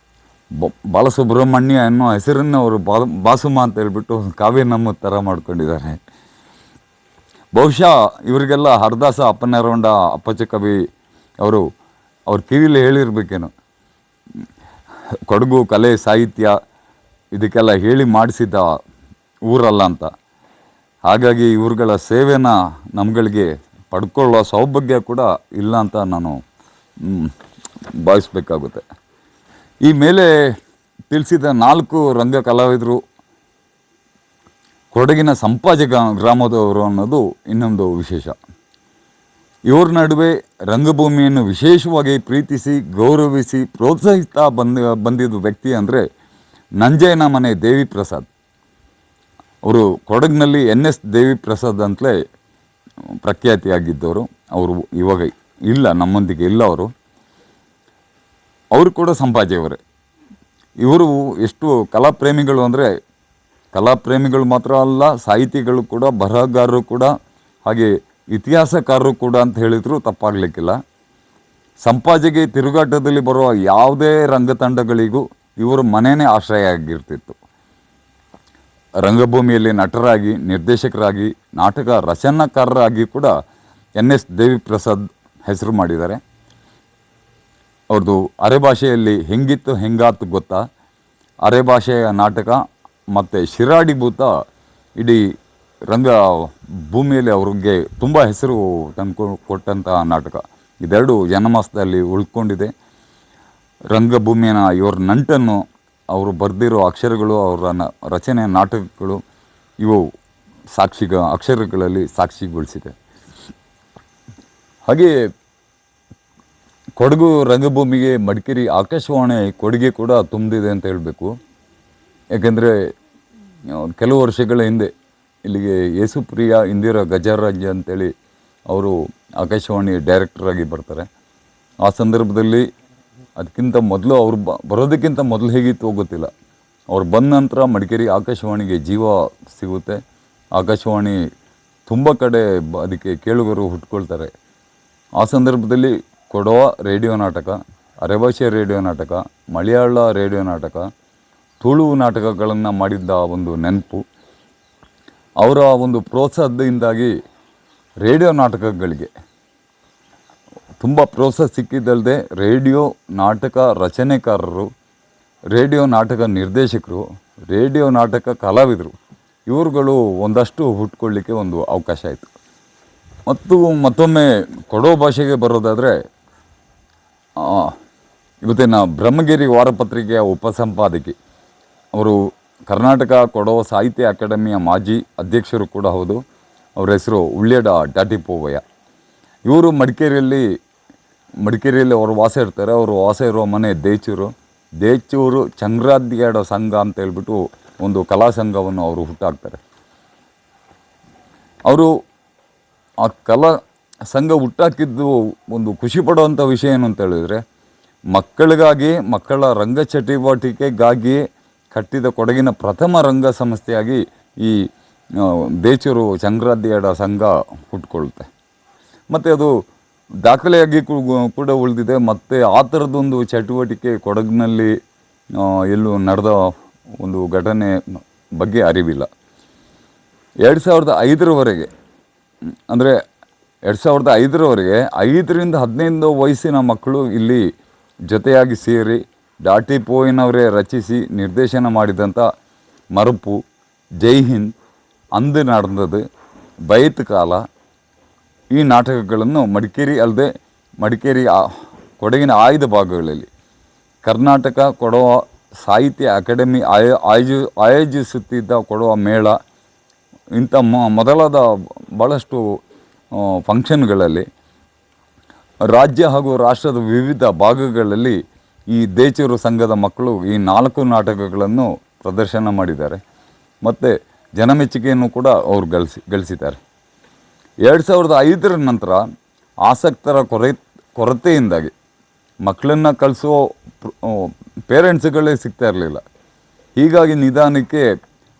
ಬಾಲಸುಬ್ರಹ್ಮಣ್ಯ ಅನ್ನೋ ಹೆಸರನ್ನು ಅವರು ಬಾಸುಮ್ಮ ಅಂತ ಹೇಳ್ಬಿಟ್ಟು ಕಾವ್ಯ ನಮ್ಮ ಥರ ಮಾಡ್ಕೊಂಡಿದ್ದಾರೆ. ಬಹುಶಃ ಇವರಿಗೆಲ್ಲ ಹರದಾಸ ಅಪ್ಪನರೊಂಡ ಅಪ್ಪಚ್ಚ ಕವಿ ಅವ್ರ ಕಿವಿಲಿ ಹೇಳಿರ್ಬೇಕೇನು, ಕೊಡಗು ಕಲೆ ಸಾಹಿತ್ಯ ಇದಕ್ಕೆಲ್ಲ ಹೇಳಿ ಮಾಡಿಸಿದ ಊರಲ್ಲ ಅಂತ. ಹಾಗಾಗಿ ಇವ್ರುಗಳ ಸೇವೆನ ನಮ್ಗಳಿಗೆ ಪಡ್ಕೊಳ್ಳೋ ಸೌಭಾಗ್ಯ ಕೂಡ ಇಲ್ಲ ಅಂತ ನಾನು ಭಾವಿಸ್ಬೇಕಾಗುತ್ತೆ. ಈ ಮೇಲೆ ತಿಳಿಸಿದ 4 ರಂಗ ಕಲಾವಿದರು ಕೊಡಗಿನ ಸಂಪಾಜೆ ಗ್ರಾಮದವರು ಅನ್ನೋದು ಇನ್ನೊಂದು ವಿಶೇಷ. ಇವ್ರ ನಡುವೆ ರಂಗಭೂಮಿಯನ್ನು ವಿಶೇಷವಾಗಿ ಪ್ರೀತಿಸಿ, ಗೌರವಿಸಿ, ಪ್ರೋತ್ಸಾಹಿಸ್ತಾ ಬಂದಿದ್ದ ವ್ಯಕ್ತಿ ಅಂದರೆ ನಂಜಯ್ಯನ ಮನೆ ದೇವಿ ಪ್ರಸಾದ್. ಅವರು ಕೊಡಗಿನಲ್ಲಿ NS ದೇವಿ ಪ್ರಸಾದ್ ಅಂತಲೇ ಪ್ರಖ್ಯಾತಿಯಾಗಿದ್ದವರು. ಅವರು ಇವಾಗ ಇಲ್ಲ, ನಮ್ಮೊಂದಿಗೆ ಇಲ್ಲ. ಅವರು ಕೂಡ ಸಂಪಾಜಿಯವರೇ. ಇವರು ಎಷ್ಟು ಕಲಾಪ್ರೇಮಿಗಳು ಅಂದರೆ ಕಲಾಪ್ರೇಮಿಗಳು ಮಾತ್ರ ಅಲ್ಲ, ಸಾಹಿತಿಗಳು ಕೂಡ, ಬರಹಗಾರರು ಕೂಡ, ಹಾಗೆ ಇತಿಹಾಸಕಾರರು ಕೂಡ ಅಂತ ಹೇಳಿದರೂ ತಪ್ಪಾಗಲಿಕ್ಕಿಲ್ಲ. ಸಂಪಾಜೆಗೆ ತಿರುಗಾಟದಲ್ಲಿ ಬರುವ ಯಾವುದೇ ರಂಗತಂಡಗಳಿಗೂ ಇವರು ಮನೆಯೇ ಆಶ್ರಯ ಆಗಿರ್ತಿತ್ತು. ರಂಗಭೂಮಿಯಲ್ಲಿ ನಟರಾಗಿ, ನಿರ್ದೇಶಕರಾಗಿ, ನಾಟಕ ರಚನಾಕಾರರಾಗಿ ಕೂಡ NS ದೇವಿ ಪ್ರಸಾದ್ ಹೆಸರು ಮಾಡಿದ್ದಾರೆ. ಅವ್ರದ್ದು ಅರೆಭಾಷೆಯಲ್ಲಿ ಹೆಂಗಿತ್ತು ಹೆಂಗಾತು ಗೊತ್ತಾ, ಅರೆಭಾಷೆಯ ನಾಟಕ ಮತ್ತು ಶಿರಾಡಿ ಭೂತ ಇಡೀ ರಂಗ ಭೂಮಿಯಲ್ಲಿ ಅವ್ರಿಗೆ ತುಂಬ ಹೆಸರು ಕೊಟ್ಟಂಥ ನಾಟಕ. ಇದೆರಡು ಜನಮಾಸದಲ್ಲಿ ಉಳ್ಕೊಂಡಿದೆ. ರಂಗಭೂಮಿಯ ಇವ್ರ ನಂಟನ್ನು, ಅವರು ಬರೆದಿರೋ ಅಕ್ಷರಗಳು, ಅವರ ರಚನೆ ನಾಟಕಗಳು ಇವು ಅಕ್ಷರಗಳಲ್ಲಿ ಸಾಕ್ಷಿಗೊಳಿಸಿದೆ. ಹಾಗೆಯೇ ಕೊಡಗು ರಂಗಭೂಮಿಗೆ ಮಡಿಕೇರಿ ಆಕಾಶವಾಣಿ ಕೊಡುಗೆ ಕೂಡ ತುಂಬಿದೆ ಅಂತ ಹೇಳಬೇಕು. ಯಾಕೆಂದರೆ ಕೆಲವು ವರ್ಷಗಳ ಹಿಂದೆ ಇಲ್ಲಿಗೆ ಯೇಸುಪ್ರಿಯ ಇಂದಿರಾ ಗಜರಾಜ್ಯ ಅಂತೇಳಿ ಅವರು ಆಕಾಶವಾಣಿ ಡೈರೆಕ್ಟರಾಗಿ ಬರ್ತಾರೆ. ಆ ಸಂದರ್ಭದಲ್ಲಿ ಅದಕ್ಕಿಂತ ಮೊದಲು ಅವ್ರು ಬರೋದಕ್ಕಿಂತ ಮೊದಲು ಹೇಗಿತ್ತು ಗೊತ್ತಿಲ್ಲ, ಅವ್ರು ಬಂದ ನಂತರ ಮಡಿಕೇರಿ ಆಕಾಶವಾಣಿಗೆ ಜೀವ ಸಿಗುತ್ತೆ. ಆಕಾಶವಾಣಿ ತುಂಬ ಕಡೆ ಅದಕ್ಕೆ ಕೇಳುಗರು ಹುಟ್ಕೊಳ್ತಾರೆ. ಆ ಸಂದರ್ಭದಲ್ಲಿ ಕೊಡವ ರೇಡಿಯೋ ನಾಟಕ, ಅರೆಭಾಷೆ ರೇಡಿಯೋ ನಾಟಕ, ಮಲಯಾಳ ರೇಡಿಯೋ ನಾಟಕ, ತುಳು ನಾಟಕಗಳನ್ನು ಮಾಡಿದ್ದ ಒಂದು ನೆನಪು. ಅವರ ಒಂದು ಪ್ರೋತ್ಸಾಹದಿಂದಾಗಿ ರೇಡಿಯೋ ನಾಟಕಗಳಿಗೆ ತುಂಬ ಪ್ರೋತ್ಸಾಹ ಸಿಕ್ಕಿದ್ದಲ್ಲದೆ ರೇಡಿಯೋ ನಾಟಕ ರಚನೆಕಾರರು, ರೇಡಿಯೋ ನಾಟಕ ನಿರ್ದೇಶಕರು, ರೇಡಿಯೋ ನಾಟಕ ಕಲಾವಿದರು ಇವರುಗಳು ಒಂದಷ್ಟು ಹುಟ್ಕೊಳ್ಳಿಕ್ಕೆ ಒಂದು ಅವಕಾಶ ಆಯಿತು. ಮತ್ತೊಮ್ಮೆ ಕೊಡೋ ಭಾಷೆಗೆ ಬರೋದಾದರೆ, ಇವತ್ತಿನ ಬ್ರಹ್ಮಗಿರಿ ವಾರಪತ್ರಿಕೆಯ ಉಪಸಂಪಾದಕಿ, ಅವರು ಕರ್ನಾಟಕ ಕೊಡವ ಸಾಹಿತ್ಯ ಅಕಾಡೆಮಿಯ ಮಾಜಿ ಅಧ್ಯಕ್ಷರು ಕೂಡ ಹೌದು. ಅವರ ಹೆಸರು ಉಳ್ಳ್ಯಡ ದಾಟಿಪೋವಯ್ಯ. ಇವರು ಮಡಿಕೇರಿಯಲ್ಲಿ ಅವರು ವಾಸ ಇರ್ತಾರೆ. ಅವರು ವಾಸ ಇರುವ ಮನೆ ದೇಚೂರು ಚಂಗ್ರಾದ್ಯಾಡ ಸಂಘ ಅಂತ ಹೇಳ್ಬಿಟ್ಟು ಒಂದು ಕಲಾ ಸಂಘವನ್ನು ಅವರು ಹುಟ್ಟಾಕ್ತಾರೆ. ಅವರು ಆ ಕಲಾ ಸಂಘ ಹುಟ್ಟಾಕಿದ್ದು ಒಂದು ಖುಷಿ ಪಡುವಂಥ ವಿಷಯ ಏನು ಅಂತ ಹೇಳಿದರೆ, ಮಕ್ಕಳಿಗಾಗಿ, ಮಕ್ಕಳ ರಂಗ ಚಟುವಟಿಕೆಗಾಗಿ ಕಟ್ಟಿದ ಕೊಡಗಿನ ಪ್ರಥಮ ರಂಗ ಸಂಸ್ಥೆಯಾಗಿ ಈ ದೇಚೂರು ಚಂಗ್ರಾದ್ಯಾಡ ಸಂಘ ಹುಟ್ಕೊಳ್ಳುತ್ತೆ. ಮತ್ತು ಅದು ದಾಖಲೆಯಾಗಿ ಕೂಡ ಉಳಿದಿದೆ. ಮತ್ತು ಆ ಥರದ್ದೊಂದು ಚಟುವಟಿಕೆ ಕೊಡಗಿನಲ್ಲಿ ಎಲ್ಲೂ ನಡೆದ ಒಂದು ಘಟನೆ ಬಗ್ಗೆ ಅರಿವಿಲ್ಲ. 2005ರವರೆಗೆ, ಅಂದರೆ 2005ರವರೆಗೆ 5ರಿಂದ 15 ವಯಸ್ಸಿನ ಮಕ್ಕಳು ಇಲ್ಲಿ ಜೊತೆಯಾಗಿ ಸೇರಿ ದಾಟಿಪೋಯಿನವರೇ ರಚಿಸಿ ನಿರ್ದೇಶನ ಮಾಡಿದಂಥ ಮರಪು, ಜೈ ಹಿಂದ್, ಅಂದು ನಡೆದದು, ಬೈತ್ ಕಾಲ ಈ ನಾಟಕಗಳನ್ನು ಮಡಿಕೇರಿ ಅಲ್ಲದೆ ಕೊಡಗಿನ ಆಯ್ದ ಭಾಗಗಳಲ್ಲಿ ಕರ್ನಾಟಕ ಕೊಡವ ಸಾಹಿತ್ಯ ಅಕಾಡೆಮಿ ಆಯೋಜಿಸುತ್ತಿದ್ದ ಕೊಡವ ಮೇಳ ಇಂಥ ಮೊದಲಾದ ಭಾಳಷ್ಟು ಫಂಕ್ಷನ್ಗಳಲ್ಲಿ ರಾಜ್ಯ ಹಾಗೂ ರಾಷ್ಟ್ರದ ವಿವಿಧ ಭಾಗಗಳಲ್ಲಿ ಈ ದೇಚೂರು ಸಂಘದ ಮಕ್ಕಳು ಈ 4 ನಾಟಕಗಳನ್ನು ಪ್ರದರ್ಶನ ಮಾಡಿದ್ದಾರೆ. ಮತ್ತು ಜನಮೆಚ್ಚುಗೆಯನ್ನು ಕೂಡ ಅವರು ಗಳಿಸಿದ್ದಾರೆ. 2005ರ ನಂತರ ಆಸಕ್ತರ ಕೊರತೆಯಿಂದಾಗಿ ಮಕ್ಕಳನ್ನು ಕಳಿಸೋ ಪೇರೆಂಟ್ಸ್ಗಳೇ ಸಿಗ್ತಾ ಇರಲಿಲ್ಲ. ಹೀಗಾಗಿ ನಿಧಾನಕ್ಕೆ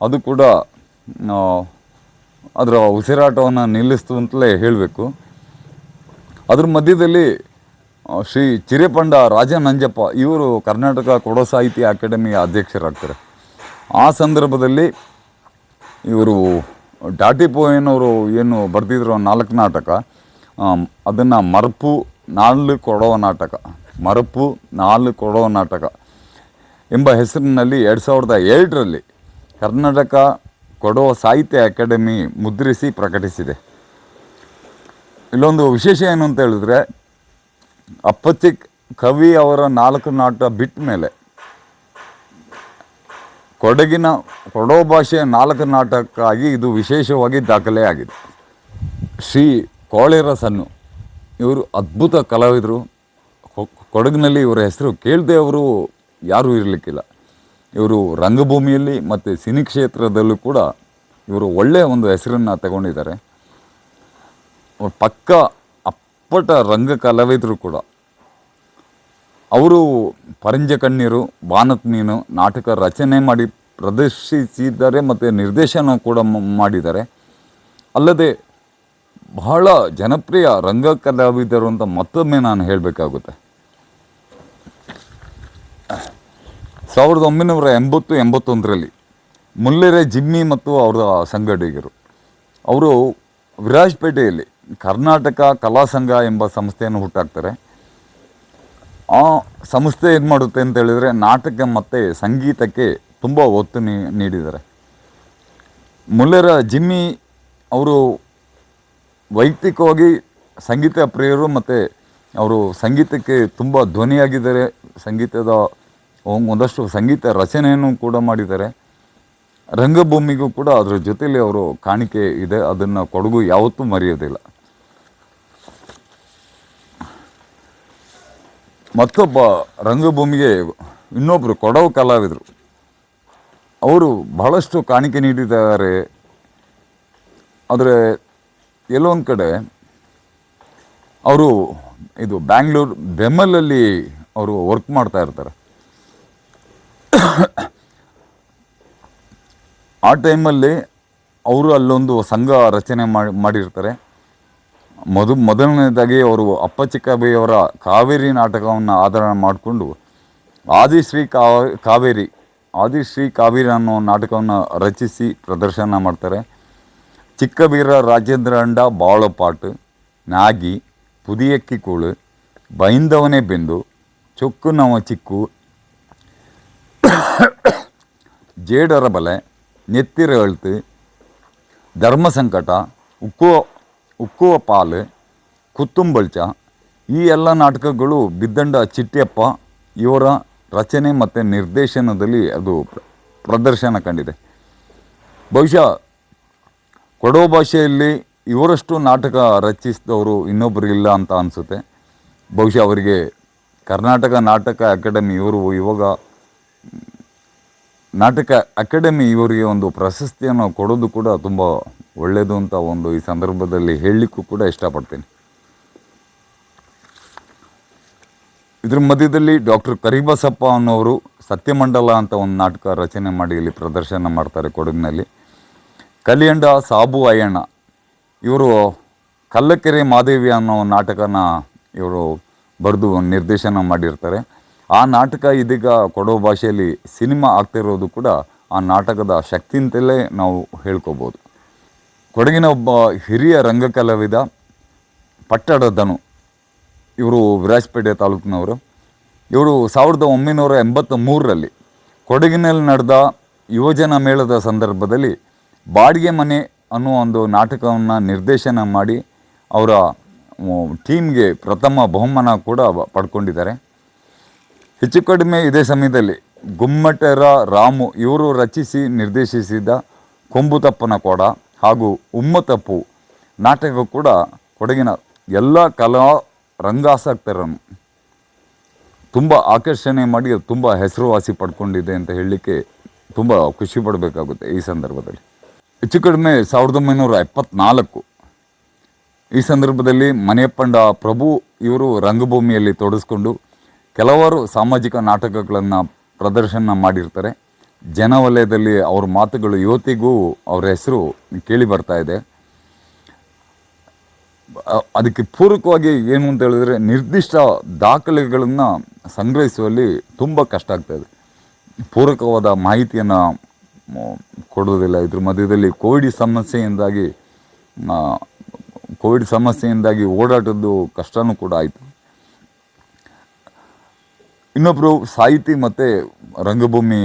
ಅದು ಕೂಡ ಅದರ ಉಸಿರಾಟವನ್ನು ನಿಲ್ಲಿಸ್ತು ಅಂತಲೇ ಹೇಳಬೇಕು. ಅದ್ರ ಮಧ್ಯದಲ್ಲಿ ಶ್ರೀ ಚಿರೆಪಂಡ ರಾಜನಂಜಪ್ಪ ಇವರು ಕರ್ನಾಟಕ ಕೊಡವ ಸಾಹಿತ್ಯ ಅಕಾಡೆಮಿಯ ಅಧ್ಯಕ್ಷರಾಗ್ತಾರೆ. ಆ ಸಂದರ್ಭದಲ್ಲಿ ಇವರು ದಾಟಿಪೋಯಿನವರು ಏನು ಬರೆದಿದ್ರು 4 ನಾಟಕ, ಅದನ್ನು ಮರಪು 4 ಕೊಡವ ನಾಟಕ ಎಂಬ ಹೆಸರಿನಲ್ಲಿ 2007ರಲ್ಲಿ ಕರ್ನಾಟಕ ಕೊಡವ ಸಾಹಿತ್ಯ ಅಕಾಡೆಮಿ ಮುದ್ರಿಸಿ ಪ್ರಕಟಿಸಿದೆ. ಇಲ್ಲೊಂದು ವಿಶೇಷ ಏನು ಅಂತ ಹೇಳಿದ್ರೆ, ಅಪ್ಪಚ್ಚಿ ಕವಿ ಅವರ 4 ನಾಟಕ ಬಿಟ್ಟ ಮೇಲೆ ಕೊಡವ ಭಾಷೆಯ 4 ನಾಟಕಕ್ಕಾಗಿ ಇದು ವಿಶೇಷವಾಗಿ ದಾಖಲೆಯಾಗಿದೆ. ಶ್ರೀ ಕೋಳೇರ ಸನ್ನು ಇವರು ಅದ್ಭುತ ಕಲಾವಿದರು. ಕೊಡಗಿನಲ್ಲಿ ಇವರ ಹೆಸರು ಕೇಳದೆ ಅವರು ಯಾರೂ ಇರಲಿಕ್ಕಿಲ್ಲ. ಇವರು ರಂಗಭೂಮಿಯಲ್ಲಿ ಮತ್ತು ಸಿನಿ ಕ್ಷೇತ್ರದಲ್ಲೂ ಕೂಡ ಇವರು ಒಳ್ಳೆಯ ಒಂದು ಹೆಸರನ್ನು ತಗೊಂಡಿದ್ದಾರೆ. ಪಕ್ಕ ಅಪ್ಪಟ ರಂಗ ಕಲಾವಿದರು ಕೂಡ. ಅವರು ಪರಂಜ ಕಣ್ಣೀರು, ಬಾನತ್ ಮೀನು ನಾಟಕ ರಚನೆ ಮಾಡಿ ಪ್ರದರ್ಶಿಸಿದ್ದಾರೆ ಮತ್ತು ನಿರ್ದೇಶನ ಕೂಡ ಮಾಡಿದ್ದಾರೆ. ಅಲ್ಲದೆ ಬಹಳ ಜನಪ್ರಿಯ ರಂಗ ಕಲಾವಿದರು ಅಂತ ಮತ್ತೊಮ್ಮೆ ನಾನು ಹೇಳಬೇಕಾಗುತ್ತೆ. 1980-81ರಲ್ಲಿ ಮುಲ್ಲೆರೆ ಜಿಮ್ಮಿ ಮತ್ತು ಅವರ ಸಂಗಡಿಗರು ಅವರು ವಿರಾಜಪೇಟೆಯಲ್ಲಿ ಕರ್ನಾಟಕ ಕಲಾ ಸಂಘ ಎಂಬ ಸಂಸ್ಥೆಯನ್ನು ಹುಟ್ಟಾಕ್ತಾರೆ. ಆ ಸಂಸ್ಥೆ ಏನು ಮಾಡುತ್ತೆ ಅಂತ ಹೇಳಿದರೆ, ನಾಟಕ ಮತ್ತು ಸಂಗೀತಕ್ಕೆ ತುಂಬ ಒತ್ತು ನೀಡಿದ್ದಾರೆ. ಮುಲ್ಲೆರ ಜಿಮ್ಮಿ ಅವರು ವೈಯಕ್ತಿಕವಾಗಿ ಸಂಗೀತ ಪ್ರಿಯರು ಮತ್ತು ಅವರು ಸಂಗೀತಕ್ಕೆ ತುಂಬ ಧ್ವನಿಯಾಗಿದ್ದಾರೆ. ಒಂದಷ್ಟು ಸಂಗೀತ ರಚನೆಯನ್ನು ಕೂಡ ಮಾಡಿದ್ದಾರೆ. ರಂಗಭೂಮಿಗೂ ಕೂಡ ಅದರ ಜೊತೆಯಲ್ಲಿ ಅವರು ಕಾಣಿಕೆ ಇದೆ. ಅದನ್ನು ಕೊಡಗು ಯಾವತ್ತೂ ಮರೆಯೋದಿಲ್ಲ. ಮತ್ತೊಬ್ಬ ರಂಗಭೂಮಿಗೆ ಇನ್ನೊಬ್ಬರು ಕೊಡವು ಕಲಾವಿದರು, ಅವರು ಬಹಳಷ್ಟು ಕಾಣಿಕೆ ನೀಡಿದ್ದಾರೆ. ಆದರೆ ಎಲ್ಲೋ ಒಂದು ಕಡೆ ಅವರು ಇದು ಬ್ಯಾಂಗ್ಳೂರು ಬೆಮ್ಮಲಲ್ಲಿ ಅವರು ವರ್ಕ್ ಮಾಡ್ತಾ ಇರ್ತಾರೆ. ಆ ಟೈಮಲ್ಲಿ ಅವರು ಅಲ್ಲೊಂದು ಸಂಘ ರಚನೆ ಮಾಡಿರ್ತಾರೆ. ಮೊದಲನೇದಾಗಿ ಅವರು ಅಪ್ಪಚಿಕ್ಕಬೈಯವರ ಕಾವೇರಿ ನಾಟಕವನ್ನು ಆಧಾರ ಮಾಡಿಕೊಂಡು ಆದಿಶ್ರೀ ಕಾವೇರಿ ಅನ್ನೋ ನಾಟಕವನ್ನು ರಚಿಸಿ ಪ್ರದರ್ಶನ ಮಾಡ್ತಾರೆ. ಚಿಕ್ಕಬೀರ ರಾಜೇಂದ್ರ ಅಂಡ ಬಾಳಪಾಟ್, ನಾಗಿ, ಪುದಿಯಕ್ಕಿ ಕೂಳು, ಬೈಂದವನೇ ಬೆಂದು, ಚೊಕ್ಕು ನವ ಚಿಕ್ಕು, ಜೇಡರ ಬಲೆ, ನೆತ್ತಿರ ಅಳ್ತು, ಧರ್ಮ ಸಂಕಟ, ಉಕ್ಕುವ ಪಾಲು, ಕುತ್ತುಂಬಳ್ಚ, ಈ ಎಲ್ಲ ನಾಟಕಗಳು ಬಿದ್ದಂಡ ಚಿಟ್ಟಿಯಪ್ಪ ಇವರ ರಚನೆ ಮತ್ತು ನಿರ್ದೇಶನದಲ್ಲಿ ಅದು ಪ್ರದರ್ಶನ ಕಂಡಿದೆ. ಬಹುಶಃ ಕೊಡವ ಭಾಷೆಯಲ್ಲಿ ಇವರಷ್ಟು ನಾಟಕ ರಚಿಸಿದವರು ಇನ್ನೊಬ್ಬರು ಇಲ್ಲ ಅಂತ ಅನಿಸುತ್ತೆ. ಬಹುಶಃ ಅವರಿಗೆ ಕರ್ನಾಟಕ ನಾಟಕ ಅಕಾಡೆಮಿ ಇವಾಗ ನಾಟಕ ಅಕಾಡೆಮಿ ಇವರಿಗೆ ಒಂದು ಪ್ರಶಸ್ತಿಯನ್ನು ಕೊಡೋದು ಕೂಡ ತುಂಬ ಒಳ್ಳೆಯದು ಅಂತ ಈ ಸಂದರ್ಭದಲ್ಲಿ ಹೇಳಲಿಕ್ಕೂ ಕೂಡ ಇಷ್ಟಪಡ್ತೀನಿ. ಇದ್ರ ಮಧ್ಯದಲ್ಲಿ ಡಾಕ್ಟರ್ ಕರಿಬಸಪ್ಪ ಅನ್ನೋರು ಸತ್ಯಮಂಡಲ ಅಂತ ಒಂದು ನಾಟಕ ರಚನೆ ಮಾಡಿ ಇಲ್ಲಿ ಪ್ರದರ್ಶನ ಮಾಡ್ತಾರೆ ಕೊಡಗಿನಲ್ಲಿ. ಕಲಿಯಂಡ ಸಾಬು ಅಯ್ಯಣ್ಣ ಇವರು ಕಲ್ಲಕೆರೆ ಮಾದೇವಿ ಅನ್ನೋ ನಾಟಕನ ಇವರು ಬರೆದು ನಿರ್ದೇಶನ ಮಾಡಿರ್ತಾರೆ. ಆ ನಾಟಕ ಇದೀಗ ಕೊಡವ ಭಾಷೆಯಲ್ಲಿ ಸಿನಿಮಾ ಆಗ್ತಿರೋದು ಕೂಡ ಆ ನಾಟಕದ ಶಕ್ತಿಯಿಂದಲೇ ನಾವು ಹೇಳ್ಕೊಬೋದು. ಕೊಡಗಿನ ಒಬ್ಬ ಹಿರಿಯ ರಂಗಕಲಾವಿದ ಪಟ್ಟಡ ಧನು, ಇವರು ವಿರಾಜಪೇಟೆ ತಾಲೂಕಿನವರು. ಇವರು 1983ರಲ್ಲಿ ಕೊಡಗಿನಲ್ಲಿ ನಡೆದ ಯುವಜನ ಮೇಳದ ಸಂದರ್ಭದಲ್ಲಿ ಬಾಡಿಗೆ ಮನೆ ಅನ್ನೋ ಒಂದು ನಾಟಕವನ್ನು ನಿರ್ದೇಶನ ಮಾಡಿ ಅವರ ಟೀಮ್ಗೆ ಪ್ರಥಮ ಬಹುಮಾನ ಕೂಡ ಪಡ್ಕೊಂಡಿದ್ದಾರೆ. ಹೆಚ್ಚು ಕಡಿಮೆ ಇದೇ ಸಮಯದಲ್ಲಿ ಗುಮ್ಮಟರ ರಾಮು ಇವರು ರಚಿಸಿ ನಿರ್ದೇಶಿಸಿದ ಕೊಂಬುತಪ್ಪನ ಕೊಡ ಹಾಗೂ ಉಮ್ಮತಪ್ಪು ನಾಟಕ ಕೂಡ ಕೊಡಗಿನ ಎಲ್ಲ ಕಲಾ ರಂಗಾಸಕ್ತರನ್ನು ತುಂಬ ಆಕರ್ಷಣೆ ಮಾಡಿ ತುಂಬ ಹೆಸರುವಾಸಿ ಪಡ್ಕೊಂಡಿದೆ ಅಂತ ಹೇಳಲಿಕ್ಕೆ ತುಂಬ ಖುಷಿ ಪಡಬೇಕಾಗುತ್ತೆ ಈ ಸಂದರ್ಭದಲ್ಲಿ. ಹೆಚ್ಚು ಕಡಿಮೆ 1974 ಈ ಸಂದರ್ಭದಲ್ಲಿ ಮನೆಯಪ್ಪಂಡ ಪ್ರಭು ಇವರು ರಂಗಭೂಮಿಯಲ್ಲಿ ತೊಡಗಿಸ್ಕೊಂಡು ಕೆಲವಾರು ಸಾಮಾಜಿಕ ನಾಟಕಗಳನ್ನು ಪ್ರದರ್ಶನ ಮಾಡಿರ್ತಾರೆ. ಜನವಲಯದಲ್ಲಿ ಅವ್ರ ಮಾತುಗಳು ಇವತ್ತಿಗೂ ಅವರ ಹೆಸರು ಕೇಳಿ ಬರ್ತಾ ಇದೆ. ಅದಕ್ಕೆ ಪೂರಕವಾಗಿ ಏನು ಅಂತ ಹೇಳಿದ್ರೆ ನಿರ್ದಿಷ್ಟ ದಾಖಲೆಗಳನ್ನು ಸಂಗ್ರಹಿಸುವಲ್ಲಿ ತುಂಬ ಕಷ್ಟ ಆಗ್ತಾಯಿದೆ. ಪೂರಕವಾದ ಮಾಹಿತಿಯನ್ನು ಕೊಡೋದಿಲ್ಲ. ಇದ್ರ ಮಧ್ಯದಲ್ಲಿ ಕೋವಿಡ್ ಸಮಸ್ಯೆಯಿಂದಾಗಿ ಓಡಾಟದ್ದು ಕಷ್ಟನೂ ಕೂಡ ಆಯಿತು. ಇನ್ನೊಬ್ಬರು ಸಾಹಿತಿ ಮತ್ತು ರಂಗಭೂಮಿ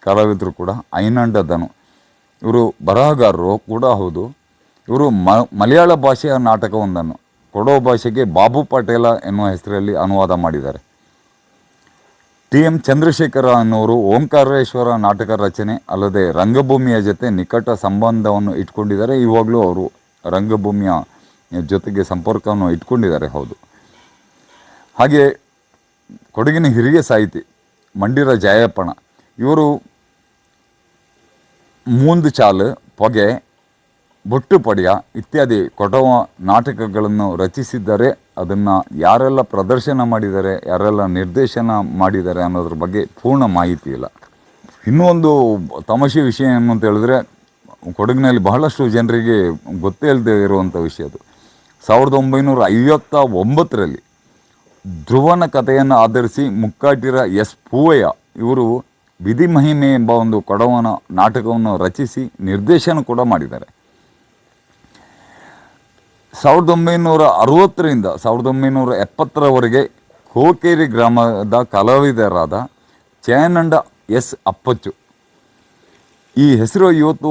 ಕಲಾವಿದರು ಕೂಡ ಐನಂಡ ಧನು, ಇವರು ಬರಹಗಾರರು ಕೂಡ ಹೌದು. ಇವರು ಮಲಯಾಳ ಭಾಷೆಯ ನಾಟಕವೊಂದನ್ನು ಕೊಡವ ಭಾಷೆಗೆ ಬಾಬು ಪಟೇಲ ಎನ್ನುವ ಹೆಸರಲ್ಲಿ ಅನುವಾದ ಮಾಡಿದ್ದಾರೆ. TM ಚಂದ್ರಶೇಖರ ಅನ್ನೋರು ಓಂಕಾರೇಶ್ವರ ನಾಟಕ ರಚನೆ ಅಲ್ಲದೆ ರಂಗಭೂಮಿಯ ಜೊತೆ ನಿಕಟ ಸಂಬಂಧವನ್ನು ಇಟ್ಕೊಂಡಿದ್ದಾರೆ. ಇವಾಗಲೂ ಅವರು ರಂಗಭೂಮಿಯ ಜೊತೆಗೆ ಸಂಪರ್ಕವನ್ನು ಇಟ್ಕೊಂಡಿದ್ದಾರೆ. ಹೌದು. ಹಾಗೆ ಕೊಡಗಿನ ಹಿರಿಯ ಸಾಹಿತಿ ಮಂಡಿರ ಜಯಪ್ಪಣ ಇವರು ಮೂಂದು ಚಾಲು, ಪೊಗೆ, ಬೊಟ್ಟು ಪಡಿಯ ಇತ್ಯಾದಿ ಕೊಡವ ನಾಟಕಗಳನ್ನು ರಚಿಸಿದ್ದಾರೆ. ಅದನ್ನು ಯಾರೆಲ್ಲ ಪ್ರದರ್ಶನ ಮಾಡಿದ್ದಾರೆ, ಯಾರೆಲ್ಲ ನಿರ್ದೇಶನ ಮಾಡಿದ್ದಾರೆ ಅನ್ನೋದ್ರ ಬಗ್ಗೆ ಪೂರ್ಣ ಮಾಹಿತಿ ಇಲ್ಲ. ಇನ್ನೂ ಒಂದು ತಮಾಷೆ ವಿಷಯ ಏನು ಅಂತ ಹೇಳಿದ್ರೆ, ಕೊಡಗಿನಲ್ಲಿ ಬಹಳಷ್ಟು ಜನರಿಗೆ ಗೊತ್ತೇ ಇಲ್ಲದೆ ಇರುವಂಥ ವಿಷಯ ಅದು. 1959ರಲ್ಲಿ ಧ್ರುವನ ಕಥೆಯನ್ನು ಆಧರಿಸಿ ಮುಕ್ಕಾಟಿರ S. ಪೂವಯ್ಯ ಇವರು ವಿಧಿ ಮಹಿಮೆ ಎಂಬ ಒಂದು ಕೊಡವನ ನಾಟಕವನ್ನು ರಚಿಸಿ ನಿರ್ದೇಶನ ಕೂಡ ಮಾಡಿದ್ದಾರೆ. 1960ರಿಂದ 1970ರವರೆಗೆ ಕೋಕೇರಿ ಗ್ರಾಮದ ಕಲಾವಿದರಾದ ಚೇನಂಡ S. ಅಪ್ಪಚ್ಚು ಈ ಹೆಸರು ಇವತ್ತು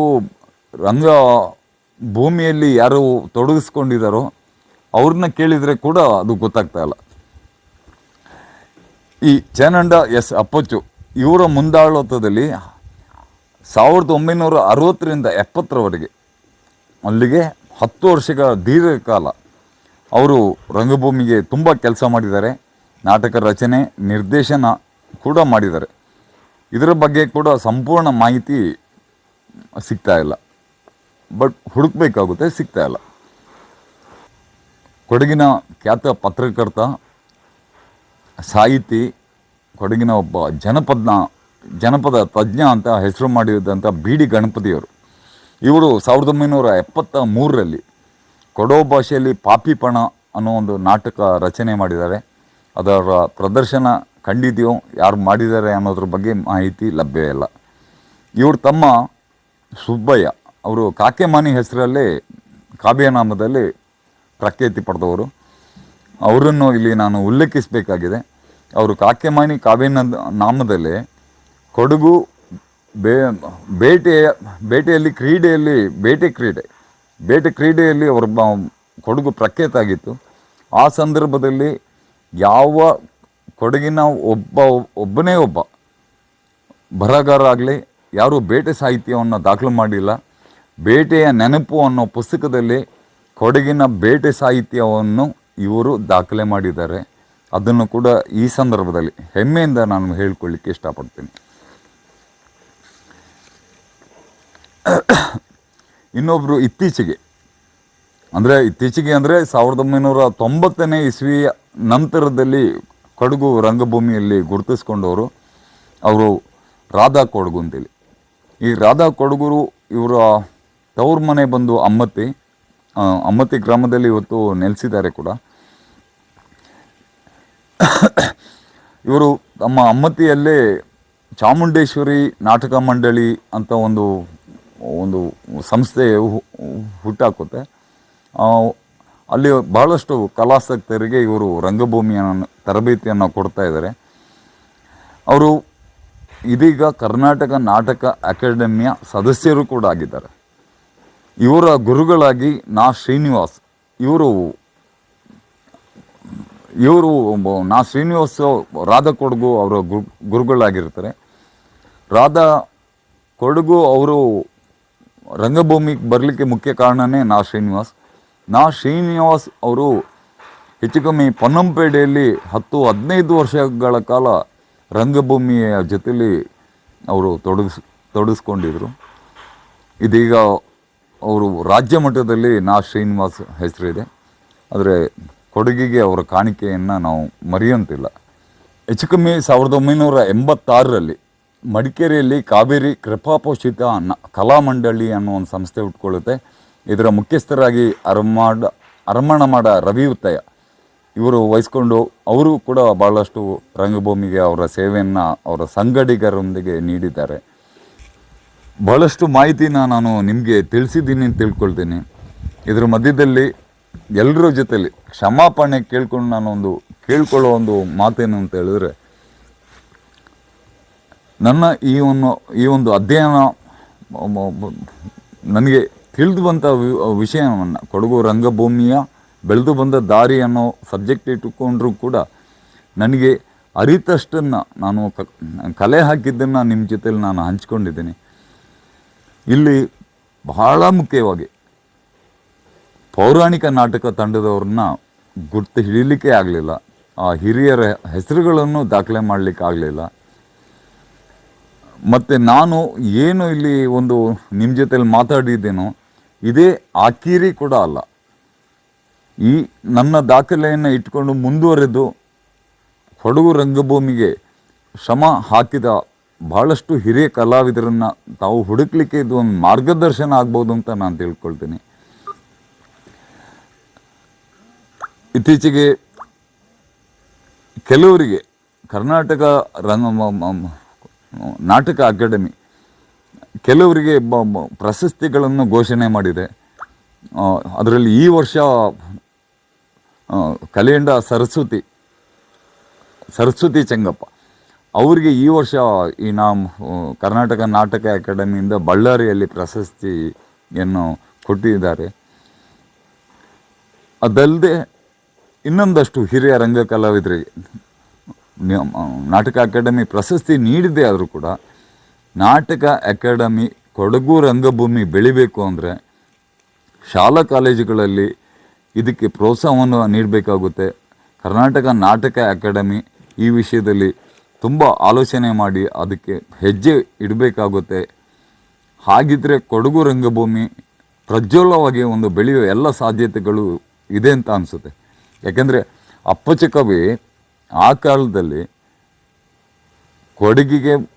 ರಂಗ ಭೂಮಿಯಲ್ಲಿ ಯಾರು ತೊಡಗಿಸ್ಕೊಂಡಿದ್ದಾರೋ ಅವ್ರನ್ನ ಕೇಳಿದರೆ ಕೂಡ ಅದು ಗೊತ್ತಾಗ್ತಾ ಇಲ್ಲ. ಈ ಚೇನಂಡ S. ಅಪ್ಪಚ್ಚು ಇವರ ಮುಂದಾಳತ್ವದಲ್ಲಿ 1960ರಿಂದ 70ರವರೆಗೆ ಅಲ್ಲಿಗೆ 10 ವರ್ಷಗಳ ದೀರ್ಘಕಾಲ ಅವರು ರಂಗಭೂಮಿಗೆ ತುಂಬ ಕೆಲಸ ಮಾಡಿದ್ದಾರೆ. ನಾಟಕ ರಚನೆ ನಿರ್ದೇಶನ ಕೂಡ ಮಾಡಿದ್ದಾರೆ. ಇದರ ಬಗ್ಗೆ ಕೂಡ ಸಂಪೂರ್ಣ ಮಾಹಿತಿ ಸಿಗ್ತಾ ಇಲ್ಲ, ಬಟ್ ಹುಡುಕಬೇಕಾಗುತ್ತೆ, ಸಿಗ್ತಾ ಇಲ್ಲ. ಕೊಡಗಿನ ಖ್ಯಾತ ಪತ್ರಕರ್ತ, ಸಾಹಿತಿ, ಕೊಡಗಿನ ಒಬ್ಬ ಜನಪದ ತಜ್ಞ ಅಂತ ಹೆಸರು ಮಾಡಿದಂಥ ಬಿ ಡಿ ಗಣಪತಿಯವರು. ಇವರು 1973ರಲ್ಲಿ ಕೊಡವ ಭಾಷೆಯಲ್ಲಿ ಪಾಪಿಪಣ ಅನ್ನೋ ಒಂದು ನಾಟಕ ರಚನೆ ಮಾಡಿದ್ದಾರೆ. ಅದರ ಪ್ರದರ್ಶನ ಕಂಡಿದೆಯೋ, ಯಾರು ಮಾಡಿದ್ದಾರೆ ಅನ್ನೋದ್ರ ಬಗ್ಗೆ ಮಾಹಿತಿ ಲಭ್ಯ ಇಲ್ಲ. ಇವರು ತಮ್ಮ ಸುಬ್ಬಯ್ಯ ಅವರು ಕಾಕೆಮಾನಿ ಹೆಸರಲ್ಲೇ ಕಾವ್ಯನಾಮದಲ್ಲಿ ಪ್ರಖ್ಯಾತಿ ಪಡೆದವರು. ಅವರನ್ನು ಇಲ್ಲಿ ನಾನು ಉಲ್ಲೇಖಿಸಬೇಕಾಗಿದೆ. ಅವರು ಕಾಕೆಮಾನಿ ಕಾವ್ಯನಾಮದಲ್ಲಿ ಕೊಡಗು ಬೇಟೆಯಲ್ಲಿ ಬೇಟೆ ಕ್ರೀಡೆಯಲ್ಲಿ ಅವರ ಕೊಡಗು ಪ್ರಖ್ಯಾತ ಆಗಿತ್ತು. ಆ ಸಂದರ್ಭದಲ್ಲಿ ಯಾವ ಕೊಡಗಿನ ಒಬ್ಬನೇ ಒಬ್ಬ ಬರಹಗಾರ ಆಗಲಿ ಯಾರೂ ಬೇಟೆ ಸಾಹಿತ್ಯವನ್ನು ದಾಖಲು ಮಾಡಿಲ್ಲ. ಬೇಟೆಯ ನೆನಪು ಅನ್ನೋ ಪುಸ್ತಕದಲ್ಲಿ ಕೊಡಗಿನ ಬೇಟೆ ಸಾಹಿತ್ಯವನ್ನು ಇವರು ದಾಖಲೆ ಮಾಡಿದ್ದಾರೆ. ಅದನ್ನು ಕೂಡ ಈ ಸಂದರ್ಭದಲ್ಲಿ ಹೆಮ್ಮೆಯಿಂದ ನಾನು ಹೇಳ್ಕೊಳ್ಳಿಕ್ಕೆ ಇಷ್ಟಪಡ್ತೀನಿ. ಇನ್ನೊಬ್ಬರು ಇತ್ತೀಚೆಗೆ ಅಂದರೆ 1990ನೇ ಇಸ್ವಿಯ ನಂತರದಲ್ಲಿ ಕೊಡಗು ರಂಗಭೂಮಿಯಲ್ಲಿ ಗುರುತಿಸ್ಕೊಂಡವರು ಅವರು ರಾಧಾ ಕೊಡಗು ಅಂತೇಳಿ. ಈ ರಾಧಾ ಕೊಡಗೂರು ಇವರ ತವ್ರ ಮನೆ ಬಂದು ಅಮ್ಮತ್ತಿ ಗ್ರಾಮದಲ್ಲಿ ಇವತ್ತು ನೆಲೆಸಿದ್ದಾರೆ ಕೂಡ. ಇವರು ತಮ್ಮ ಅಮ್ಮತ್ತಿಯಲ್ಲೇ ಚಾಮುಂಡೇಶ್ವರಿ ನಾಟಕ ಮಂಡಳಿ ಅಂತ ಒಂದು ಸಂಸ್ಥೆ ಹುಟ್ಟಾಕುತ್ತೆ. ಅಲ್ಲಿ ಬಹಳಷ್ಟು ಕಲಾಸಕ್ತರಿಗೆ ಇವರು ರಂಗಭೂಮಿಯನ್ನು ತರಬೇತಿಯನ್ನು ಕೊಡ್ತಾ ಇದ್ದಾರೆ. ಅವರು ಇದೀಗ ಕರ್ನಾಟಕ ನಾಟಕ ಅಕಾಡೆಮಿಯ ಸದಸ್ಯರು ಕೂಡ ಆಗಿದ್ದಾರೆ. ಇವರ ಗುರುಗಳಾಗಿ ಶ್ರೀನಿವಾಸ್ ಇವರು ಶ್ರೀನಿವಾಸ್ ರಾಧಾ ಕೊಡಗು ಅವರ ಗುರುಗಳಾಗಿರ್ತಾರೆ. ರಾಧಾ ಕೊಡಗು ಅವರು ರಂಗಭೂಮಿಗೆ ಬರಲಿಕ್ಕೆ ಮುಖ್ಯ ಕಾರಣನೇ ಶ್ರೀನಿವಾಸ್ ಅವರು ಹೆಚ್ಚು ಕಮ್ಮಿ ಪೊನ್ನಂಪೇಟೆಯಲ್ಲಿ 10-15 ವರ್ಷಗಳ ಕಾಲ ರಂಗಭೂಮಿಯ ಜೊತೆಲಿ ಅವರು ತೊಡಗಿಸ್ಕೊಂಡಿದ್ರು. ಇದೀಗ ಅವರು ರಾಜ್ಯ ಮಟ್ಟದಲ್ಲಿ ಶ್ರೀನಿವಾಸ್ ಹೆಸರಿದೆ. ಆದರೆ ಕೊಡಗಿಗೆ ಅವರ ಕಾಣಿಕೆಯನ್ನು ನಾವು ಮರೆಯುವಂತಿಲ್ಲ. ಹೆಚ್ಚು ಕಮ್ಮಿ 1986ರಲ್ಲಿ ಮಡಿಕೇರಿಯಲ್ಲಿ ಕಾವೇರಿ ಕೃಪಾಪೋಷಿತ ಕಲಾಮಂಡಳಿ ಅನ್ನೋ ಒಂದು ಸಂಸ್ಥೆ ಹುಟ್ಕೊಳ್ಳುತ್ತೆ. ಇದರ ಮುಖ್ಯಸ್ಥರಾಗಿ ಅರಮಣಮಾಡ ರವಿ ಉತ್ತಯ್ಯ ಇವರು ವಹಿಸ್ಕೊಂಡು ಅವರು ಕೂಡ ಭಾಳಷ್ಟು ರಂಗಭೂಮಿಗೆ ಅವರ ಸೇವೆಯನ್ನು ಅವರ ಸಂಗಡಿಗರೊಂದಿಗೆ ನೀಡಿದ್ದಾರೆ. ಭಾಳಷ್ಟು ಮಾಹಿತಿನ ನಾನು ನಿಮಗೆ ತಿಳಿಸಿದ್ದೀನಿ ಅಂತ ತಿಳ್ಕೊಳ್ತೀನಿ. ಇದರ ಮಧ್ಯದಲ್ಲಿ ಎಲ್ಲರ ಜೊತೆಲಿ ಕ್ಷಮಾಪಣೆ ಕೇಳ್ಕೊಂಡು ನಾನು ಕೇಳ್ಕೊಳ್ಳೋ ಒಂದು ಮಾತೇನು ಅಂತ ಹೇಳಿದ್ರೆ, ನನ್ನ ಈ ಒಂದು ಅಧ್ಯಯನ ನನಗೆ ತಿಳಿದು ಬಂಥ ವಿಷಯವನ್ನು ಕೊಡಗು ರಂಗಭೂಮಿಯ ಬೆಳೆದು ಬಂದ ದಾರಿ ಅನ್ನೋ ಸಬ್ಜೆಕ್ಟ್ ಇಟ್ಟುಕೊಂಡ್ರೂ ಕೂಡ ನನಗೆ ಅರಿತಷ್ಟನ್ನು ನಾನು ಕಲೆ ಹಾಕಿದ್ದನ್ನು ನಿಮ್ಮ ಜೊತೆಲಿ ನಾನು ಹಂಚ್ಕೊಂಡಿದ್ದೀನಿ. ಇಲ್ಲಿ ಬಹಳ ಮುಖ್ಯವಾಗಿ ಪೌರಾಣಿಕ ನಾಟಕ ತಂಡದವ್ರನ್ನ ಗುರ್ತು ಹಿಡೀಲಿಕ್ಕೆ ಆಗಲಿಲ್ಲ. ಆ ಹಿರಿಯರ ಹೆಸರುಗಳನ್ನು ದಾಖಲೆ ಮಾಡಲಿಕ್ಕೆ ಆಗಲಿಲ್ಲ. ಮತ್ತು ನಾನು ಏನು ಇಲ್ಲಿ ನಿಮ್ಮ ಜೊತೆಲಿ ಮಾತಾಡಿದ್ದೇನೋ ಇದೇ ಆಕೀರಿ ಕೂಡ ಅಲ್ಲ. ಈ ನನ್ನ ದಾಖಲೆಯನ್ನು ಇಟ್ಕೊಂಡು ಮುಂದುವರೆದು ಕೊಡಗು ರಂಗಭೂಮಿಗೆ ಶ್ರಮ ಹಾಕಿದ ಭಾಳಷ್ಟು ಹಿರಿಯ ಕಲಾವಿದರನ್ನು ತಾವು ಹುಡುಕ್ಲಿಕ್ಕೆ ಇದು ಒಂದು ಮಾರ್ಗದರ್ಶನ ಆಗ್ಬೋದು ಅಂತ ನಾನು ತಿಳ್ಕೊಳ್ತೀನಿ. ಇತ್ತೀಚೆಗೆ ಕೆಲವರಿಗೆ ಕರ್ನಾಟಕ ನಾಟಕ ಅಕಾಡೆಮಿ ಕೆಲವರಿಗೆ ಪ್ರಶಸ್ತಿಗಳನ್ನು ಘೋಷಣೆ ಮಾಡಿದೆ. ಅದರಲ್ಲಿ ಈ ವರ್ಷ ಕಲೆಯಂಡ ಸರಸ್ವತಿ ಚೆಂಗಪ್ಪ ಅವರಿಗೆ ಈ ವರ್ಷ ಕರ್ನಾಟಕ ನಾಟಕ ಅಕಾಡೆಮಿಯಿಂದ ಬಳ್ಳಾರಿಯಲ್ಲಿ ಪ್ರಶಸ್ತಿಯನ್ನು ಕೊಟ್ಟಿದ್ದಾರೆ. ಅದಲ್ಲದೆ ಇನ್ನೊಂದಷ್ಟು ಹಿರಿಯ ರಂಗ ಕಲಾವಿದರಿಗೆ ನಾಟಕ ಅಕಾಡೆಮಿ ಪ್ರಶಸ್ತಿ ನೀಡಿದೆ. ಆದರೂ ಕೂಡ ನಾಟಕ ಅಕಾಡೆಮಿ ಕೊಡಗು ರಂಗಭೂಮಿ ಬೆಳಿಬೇಕು ಅಂದರೆ ಶಾಲಾ ಕಾಲೇಜುಗಳಲ್ಲಿ ಇದಕ್ಕೆ ಪ್ರೋತ್ಸಾಹವನ್ನು ನೀಡಬೇಕಾಗುತ್ತೆ. ಕರ್ನಾಟಕ ನಾಟಕ ಅಕಾಡೆಮಿ ಈ ವಿಷಯದಲ್ಲಿ ತುಂಬ ಆಲೋಚನೆ ಮಾಡಿ ಅದಕ್ಕೆ ಹೆಜ್ಜೆ ಇಡಬೇಕಾಗುತ್ತೆ. ಹಾಗಿದ್ದರೆ ಕೊಡಗು ರಂಗಭೂಮಿ ಪ್ರಜ್ವಲವಾಗಿ ಒಂದು ಬೆಳೆಯುವ ಎಲ್ಲ ಸಾಧ್ಯತೆಗಳು ಇದೆ ಅಂತ ಅನಿಸುತ್ತೆ. ಯಾಕೆಂದರೆ ಅಪ್ಪಚ್ಚ ಕವಿ ಆ ಕಾಲದಲ್ಲಿ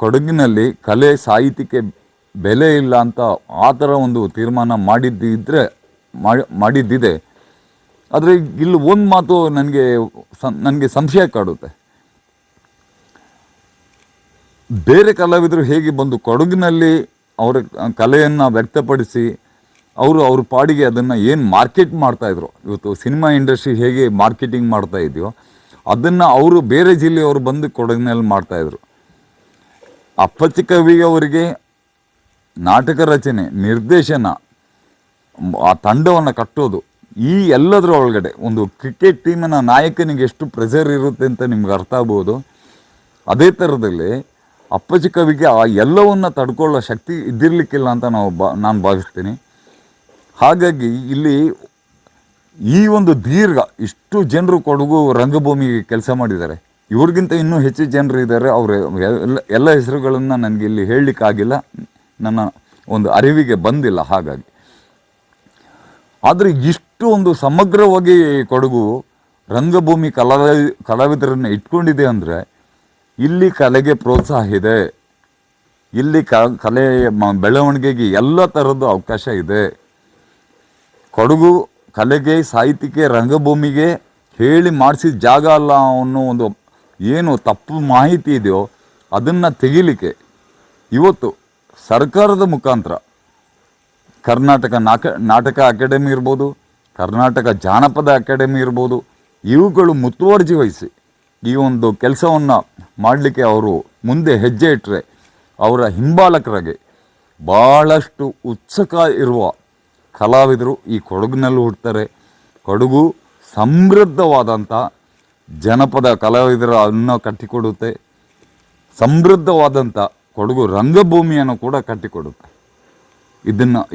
ಕೊಡಗಿನಲ್ಲಿ ಕಲೆ ಸಾಹಿತ್ಯಕ್ಕೆ ಬೆಲೆ ಇಲ್ಲ ಅಂತ ಆ ಥರ ಒಂದು ತೀರ್ಮಾನ ಮಾಡಿದ್ದಿದೆ. ಆದರೆ ಇಲ್ಲಿ ಒಂದು ಮಾತು ನನಗೆ ಸಂಶಯ ಕಾಡುತ್ತೆ. ಬೇರೆ ಕಲಾವಿದರು ಹೇಗೆ ಬಂದು ಕೊಡಗಿನಲ್ಲಿ ಅವರ ಕಲೆಯನ್ನು ವ್ಯಕ್ತಪಡಿಸಿ ಅವ್ರ ಪಾಡಿಗೆ ಅದನ್ನು ಏನು ಮಾರ್ಕೆಟ್ ಮಾಡ್ತಾಯಿದ್ರು, ಇವತ್ತು ಸಿನಿಮಾ ಇಂಡಸ್ಟ್ರಿ ಹೇಗೆ ಮಾರ್ಕೆಟಿಂಗ್ ಮಾಡ್ತಾ ಇದೆಯೋ ಅದನ್ನು ಅವರು ಬೇರೆ ಜಿಲ್ಲೆಯವರು ಬಂದು ಕೊಡಗಿನಲ್ಲಿ ಮಾಡ್ತಾಯಿದ್ರು. ಅಪ್ಪಚ್ಚ ಕವಿ ಅವರಿಗೆ ನಾಟಕ ರಚನೆ, ನಿರ್ದೇಶನ, ಆ ತಂಡವನ್ನು ಕಟ್ಟೋದು, ಈ ಎಲ್ಲದರ ಒಳಗಡೆ ಒಂದು ಕ್ರಿಕೆಟ್ ಟೀಮಿನ ನಾಯಕನಿಗೆ ಎಷ್ಟು ಪ್ರೆಷರ್ ಇರುತ್ತೆ ಅಂತ ನಿಮ್ಗೆ ಅರ್ಥ ಆಗ್ಬೋದು. ಅದೇ ಥರದಲ್ಲಿ ಅಪ್ಪಚ್ಚ ಕವಿಗೆ ಆ ಎಲ್ಲವನ್ನು ತಡ್ಕೊಳ್ಳೋ ಶಕ್ತಿ ಇದ್ದಿರಲಿಕ್ಕಿಲ್ಲ ಅಂತ ನಾನು ಭಾವಿಸ್ತೀನಿ. ಹಾಗಾಗಿ ಇಲ್ಲಿ ಈ ಒಂದು ಇಷ್ಟು ಜನರು ಕೊಡಗು ರಂಗಭೂಮಿಗೆ ಕೆಲಸ ಮಾಡಿದ್ದಾರೆ. ಇವ್ರಿಗಿಂತ ಇನ್ನೂ ಹೆಚ್ಚು ಜನರು ಇದ್ದಾರೆ. ಅವರ ಎಲ್ಲ ಹೆಸರುಗಳನ್ನು ನನಗೆ ಇಲ್ಲಿ ಹೇಳಲಿಕ್ಕಾಗಿಲ್ಲ, ನನ್ನ ಒಂದು ಅರಿವಿಗೆ ಬಂದಿಲ್ಲ. ಹಾಗಾಗಿ ಆದರೆ ಇಷ್ಟು ಒಂದು ಸಮಗ್ರವಾಗಿ ಕೊಡಗು ರಂಗಭೂಮಿ ಕಲಾವಿದರನ್ನು ಇಟ್ಕೊಂಡಿದೆ ಅಂದರೆ ಇಲ್ಲಿ ಕಲೆಗೆ ಪ್ರೋತ್ಸಾಹ ಇದೆ, ಇಲ್ಲಿ ಕಲೆಯ ಬೆಳವಣಿಗೆಗೆ ಎಲ್ಲ ಥರದ್ದು ಅವಕಾಶ ಇದೆ. ಕೊಡಗು ಕಲೆಗೆ, ಸಾಹಿತ್ಯಕ್ಕೆ, ರಂಗಭೂಮಿಗೆ ಹೇಳಿ ಮಾಡಿಸಿದ ಜಾಗ ಅಲ್ಲ ಅನ್ನೋ ಒಂದು ಏನು ತಪ್ಪು ಮಾಹಿತಿ ಇದೆಯೋ ಅದನ್ನು ತೆಗಿಲಿಕ್ಕೆ ಇವತ್ತು ಸರ್ಕಾರದ ಮುಖಾಂತರ ಕರ್ನಾಟಕ ನಾಟಕ ಅಕಾಡೆಮಿ ಇರ್ಬೋದು, ಕರ್ನಾಟಕ ಜಾನಪದ ಅಕಾಡೆಮಿ ಇರ್ಬೋದು, ಇವುಗಳು ಮುತುವರ್ಜಿ ವಹಿಸಿ ಈ ಒಂದು ಕೆಲಸವನ್ನು ಮಾಡಲಿಕ್ಕೆ ಅವರು ಮುಂದೆ ಹೆಜ್ಜೆ ಇಟ್ಟರೆ ಅವರ ಹಿಂಬಾಲಕರಾಗಿ ಭಾಳಷ್ಟು ಉತ್ಸುಕ ಇರುವ ಕಲಾವಿದರು ಈ ಕೊಡಗಿನಲ್ಲಿ ಹುಡ್ತಾರೆ. ಕೊಡಗು ಸಮೃದ್ಧವಾದಂಥ ಜನಪದ ಕಲಾವಿದರನ್ನು ಕಟ್ಟಿಕೊಡುತ್ತೆ, ಸಮೃದ್ಧವಾದಂಥ ಕೊಡಗು ರಂಗಭೂಮಿಯನ್ನು ಕೂಡ ಕಟ್ಟಿಕೊಡುತ್ತೆ.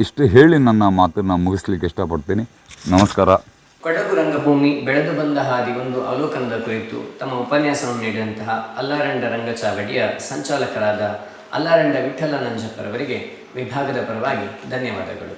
ಇಷ್ಟು ಹೇಳಿ ನನ್ನ ಮಾತನ್ನು ಮುಗಿಸ್ಲಿಕ್ಕೆ ಇಷ್ಟಪಡ್ತೀನಿ. ನಮಸ್ಕಾರ. ಕೊಡಗು ರಂಗಭೂಮಿ ಬೆಳೆದು ಬಂದ ಹಾದಿ ಒಂದು ಅವಲೋಕನದ ಕುರಿತು ತಮ್ಮ ಉಪನ್ಯಾಸವನ್ನು ನೀಡಿದಂತಹ ಅಲ್ಲಾರಂಡ ರಂಗಚಾವಡಿಯ ಸಂಚಾಲಕರಾದ ಅಲ್ಲಾರಂಡ ವಿಠ್ಠಲ ನಂಜಪ್ಪರವರಿಗೆ ವಿಭಾಗದ ಪರವಾಗಿ ಧನ್ಯವಾದಗಳು.